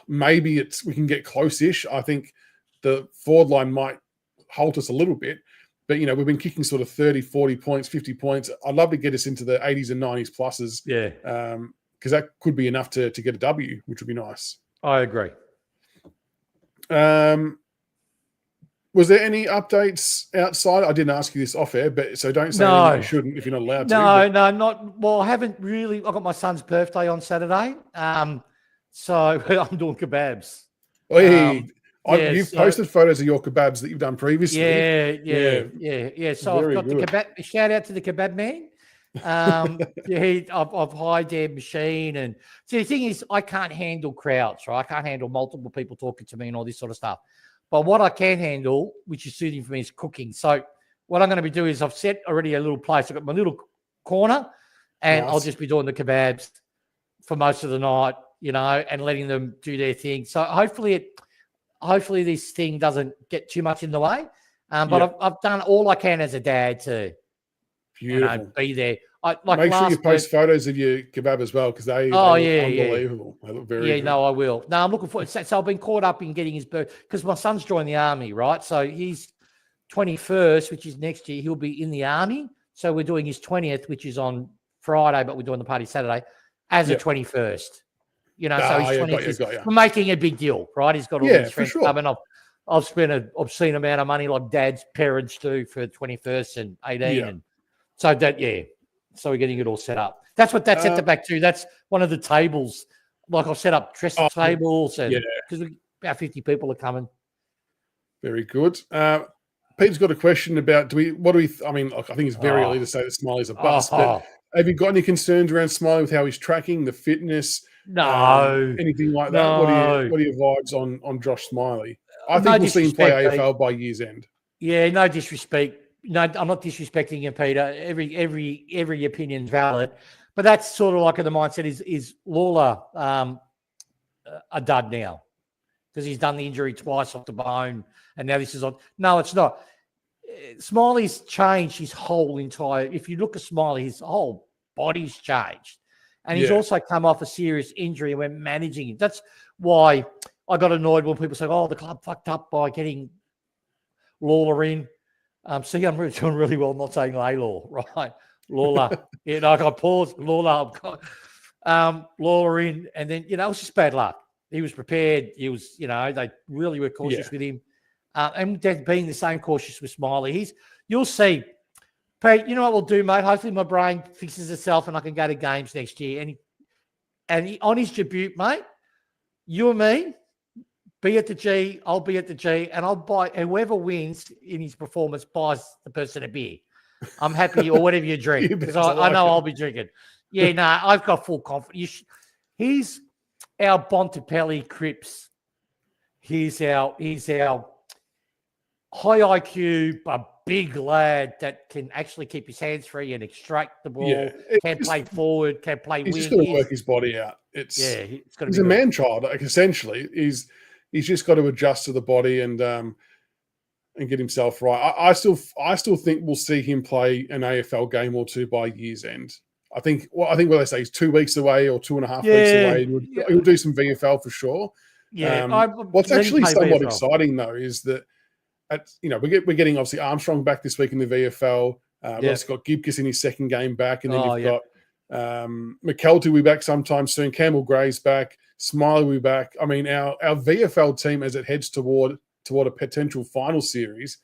maybe we can get close-ish. I think the forward line might halt us a little bit. But, we've been kicking sort of 30, 40 points, 50 points. I'd love to get us into the 80s and 90s pluses. Yeah. Because that could be enough to get a W, which would be nice. I agree. Was there any updates outside? I didn't ask you this off air, but so don't say anything you shouldn't if you're not allowed to. No, not. Well, I haven't really. I got my son's birthday on Saturday, so I'm doing kebabs. You've posted photos of your kebabs that you've done previously. Yeah. So I've got the kebab. Shout out to the kebab man. I've hired their machine. And see, the thing is, I can't handle crowds, right? I can't handle multiple people talking to me and all this sort of stuff. But what I can handle, which is suiting for me, is cooking. So what I'm going to be doing is I've set already a little place. I've got my little corner, and Nice. I'll just be doing the kebabs for most of the night, and letting them do their thing. So hopefully this thing doesn't get too much in the way. But I've done all I can as a dad to be there. Make sure you post photos of your kebab as well, because they look unbelievable. They look very good. No, I will. No, I'm looking forward. So I've been caught up in getting his birth, because my son's joined the army, right? So he's 21st, which is next year. He'll be in the army. So we're doing his 20th, which is on Friday, but we're doing the party Saturday as a 21st. So he's 20th. We're making a big deal, right? He's got all these friends coming. I've spent an obscene amount of money, like dad's parents do, for 21st and 18, and so so we're getting it all set up. That's what that's at the back too. That's one of the tables. Like I've set up dressing tables, and because about 50 people are coming. Very good. Pete's got a question about I mean, I think it's very early to say that Smiley's a bust, but have you got any concerns around Smiley with how he's tracking, the fitness? No. Anything like that? No. What are your vibes on Josh Smiley? I think we'll see him play AFL by year's end. Yeah, no disrespect. No, I'm not disrespecting you, Peter. Every opinion's valid. But that's sort of like the mindset is Lawler a dud now, because he's done the injury twice off the bone, and now this is on. No, it's not. Smiley's changed his whole entire. If you look at Smiley, his whole body's changed, and he's also come off a serious injury, and we're managing it. That's why I got annoyed when people say, "Oh, the club fucked up by getting Lawler in." See, I'm doing really well not saying Law, right? Lawler. I got paused. Lawler. Lawler in, and then it was just bad luck. He was prepared. He was, they really were cautious with him. And they've been the same cautious with Smiley. You'll see. Pete, you know what we'll do, mate? Hopefully my brain fixes itself and I can go to games next year. And on his debut, mate, you and me, be at the G, I'll be at the G, and I'll buy, whoever wins in his performance buys the person a beer. I'm happy, or whatever you drink, because I know I'll be drinking. Yeah, no, I've got full confidence. He's our Bontempelli Cripps. He's our high IQ, but big lad that can actually keep his hands free and extract the ball, can play forward, can play wing. He's just got to work his body out. He's a man child. Like, essentially, he's just got to adjust to the body and get himself right. I still think we'll see him play an AFL game or two by year's end. I think what they say is 2 weeks away or 2.5 weeks away. He'll do some VFL for sure. Yeah. What's actually somewhat exciting though is that we're getting obviously Armstrong back this week in the VFL. We've also got Gibcus in his second game back, and then you've got McKelty will be back sometime soon. Campbell Gray's back. Smiley will be back. I mean, our VFL team, as it heads toward a potential final series,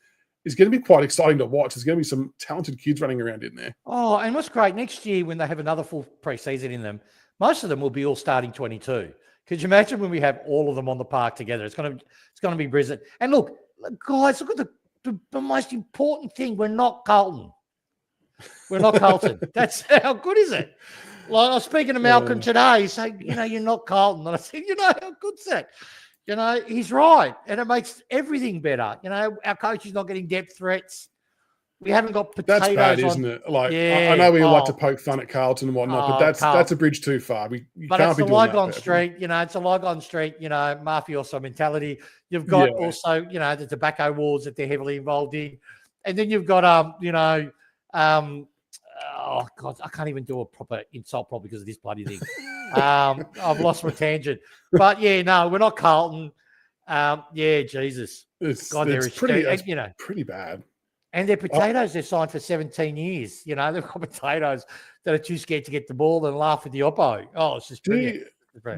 is going to be quite exciting to watch. There's going to be some talented kids running around in there. Oh, and what's great, next year when they have another full preseason in them, most of them will be all starting 22. Could you imagine when we have all of them on the park together? It's going to be Brisbane. And look, guys, look at the most important thing. We're not Carlton. We're not Carlton. That's how good is it? Like I was speaking to Malcolm today, he's saying, you're not Carlton. And I said, how good's that? He's right. And it makes everything better. Our coach is not getting depth threats. We haven't got potatoes. That's bad, isn't it? Like, I know we like to poke fun at Carlton and whatnot, but that's a bridge too far. You can't be doing that. It's a Lygon Street, mafioso mentality. You've got also, the tobacco wars that they're heavily involved in. And then you've got, oh God, I can't even do a proper insult probably because of this bloody thing. I've lost my tangent. But we're not Carlton. Jesus. It's pretty bad. And they're potatoes they've signed for 17 years. They've got potatoes that are too scared to get the ball and laugh with the oppo. Oh, it's just brilliant.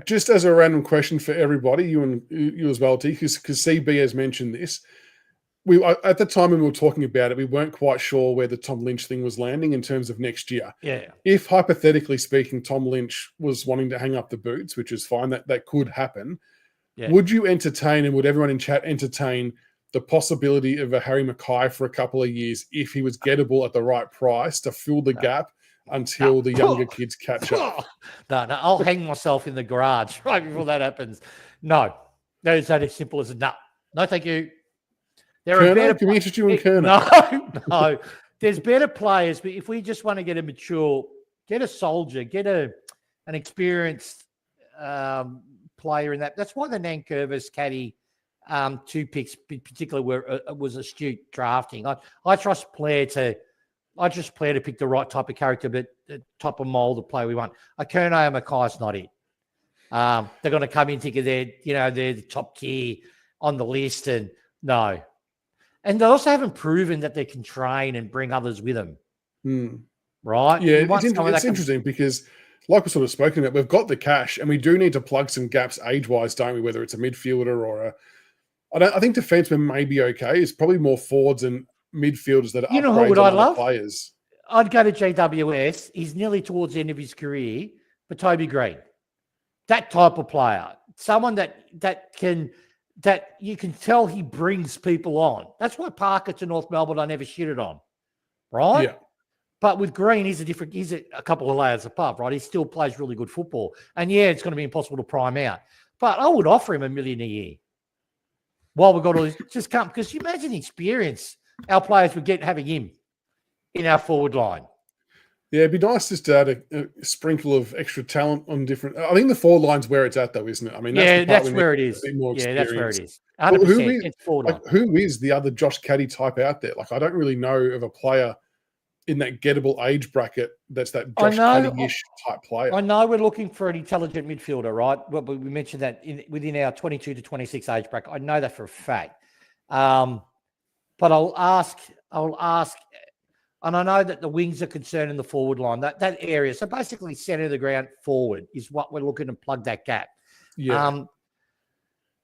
Just as a random question for everybody, you as well, T, because CB has mentioned this. At the time when we were talking about it, we weren't quite sure where the Tom Lynch thing was landing in terms of next year. Yeah. If, hypothetically speaking, Tom Lynch was wanting to hang up the boots, which is fine, that could happen, would you entertain, and would everyone in chat entertain the possibility of a Harry Mackay for a couple of years if he was gettable at the right price to fill the gap until the younger kids catch up. No, I'll hang myself in the garage right before that happens. No, that is as simple as no. No, thank you. Kerner, can we interest you in Kerner? No. There's better players, but if we just want to get a mature, get a soldier, get an experienced player in that. That's why the Nankervis caddy 2 picks, particularly, was astute drafting. I trust Blair to pick the right type of character, but the type of mold of player we want. A Kerner and Mackay's not it. They're going to come in thinking they're the top tier on the list, and no. And they also haven't proven that they can train and bring others with them. Right? Yeah, it's interesting because, like we've sort of spoken about, we've got the cash and we do need to plug some gaps age-wise, don't we? Whether it's a midfielder or I think defensemen may be okay. It's probably more forwards and midfielders that are upgrades on other players. I'd go to GWS. He's nearly towards the end of his career, but Toby Green. That type of player. Someone that you can tell he brings people on. That's why Parker to North Melbourne I never shitted on, right? Yeah. But with Green, he's a couple of layers above, right? He still plays really good football. And yeah, it's going to be impossible to prime out. But I would offer him $1 million a year. While we've got all this, just come, because you imagine the experience our players would get having him in our forward line. Yeah, it'd be nice just to add a sprinkle of extra talent on different. I think the forward line's where it's at, though, isn't it? I mean, that's where it is. Yeah, that's where it is. 100%. Who is the other Josh Caddy type out there? Like, I don't really know of a player in that gettable age bracket that's that Josh Caddy-ish type player. I know we're looking for an intelligent midfielder, right? Well, we mentioned that within our 22 to 26 age bracket. I know that for a fact. But I'll ask, and I know that the wings are concerned in the forward line, that area. So basically, center of the ground forward is what we're looking to plug that gap. Yeah.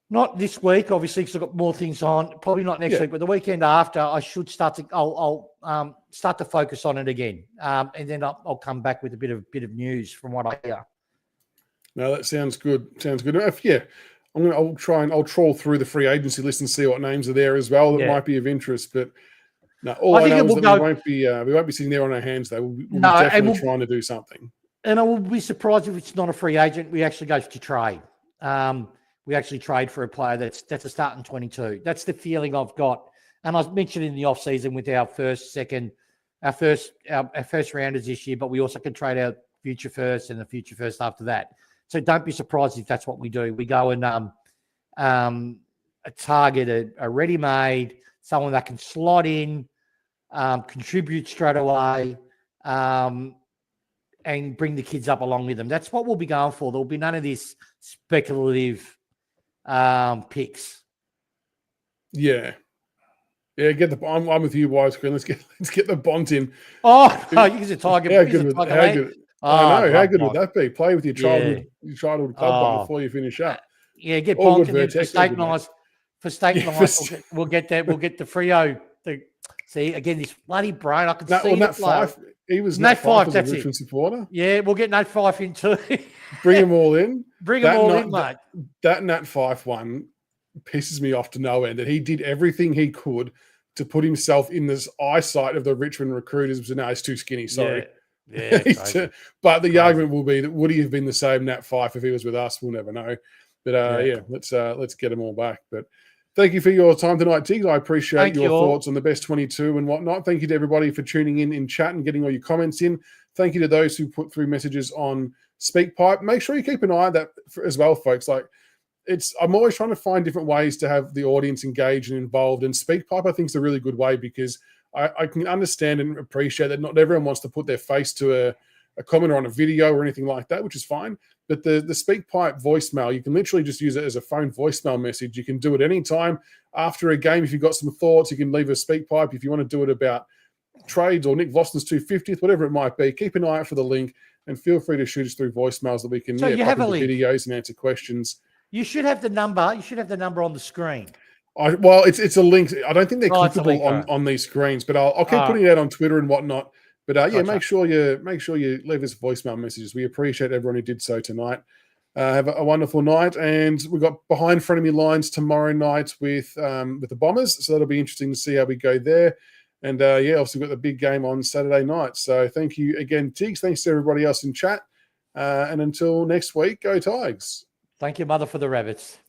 Not this week, obviously, because I've got more things on. Probably not next week, but the weekend after, I should start to. I'll start to focus on it again, and then I'll come back with a bit of news from what I hear. No, that sounds good. I'll trawl through the free agency list and see what names are there as well that might be of interest. But no, all I know is that we won't be sitting there on our hands though. We'll be definitely trying to do something. And I will be surprised if it's not a free agent. We actually go to trade. We actually trade for a player that's a start in 22. That's the feeling I've got. And I mentioned in the off season with our first rounders this year, but we also can trade our future first and the future first after that. So don't be surprised if that's what we do. We go and target a ready-made, someone that can slot in, contribute straight away, and bring the kids up along with them. That's what we'll be going for. There'll be none of this speculative picks. Yeah. I'm with you, Widescreen. Let's get the Bont in. Oh, you can say Tiger. How good would that be? Play with your childhood club before you finish up. Get Bont and then for steak nights. We'll get that. We'll get the Frio. See again, this bloody brain. I can see Nat Fife. He was Nat Fife. That's a Richmond supporter. Yeah, we'll get Nat Fife in too. Bring them all in. Mate. That Nat Fife one pisses me off to no end. That he did everything he could to put himself in this eyesight of the Richmond recruiters. But no, he's too skinny. Sorry. Yeah. But the argument will be that would he have been the same Nat Fife if he was with us? We'll never know. But let's get them all back. But thank you for your time tonight, Tiggs. I appreciate your thoughts on the best 22 and whatnot. Thank you to everybody for tuning in chat and getting all your comments in. Thank you to those who put through messages on SpeakPipe. Make sure you keep an eye on that as well, folks. I'm always trying to find different ways to have the audience engaged and involved. And SpeakPipe, I think, is a really good way because I can understand and appreciate that not everyone wants to put their face to a comment or on a video or anything like that, which is fine. But the SpeakPipe voicemail, you can literally just use it as a phone voicemail message. You can do it anytime after a game. If you've got some thoughts, you can leave a SpeakPipe. If you want to do it about trades or Nick Vlastuin's 250th, whatever it might be, keep an eye out for the link and feel free to shoot us through voicemails that we can pop into videos and answer questions. You should have the number. You should have the number on the screen. It's a link. I don't think they're clickable on these screens, but I'll keep putting it out on Twitter and whatnot. But gotcha. make sure you leave us voicemail messages. We appreciate everyone who did so tonight. Have a wonderful night, and we've got behind frenemy lines tomorrow night with the Bombers, so that'll be interesting to see how we go there. And obviously we've got the big game on Saturday night. So thank you again, Tiggs. Thanks to everybody else in chat. And until next week, go Tigers. Thank you, Mother, for the rabbits.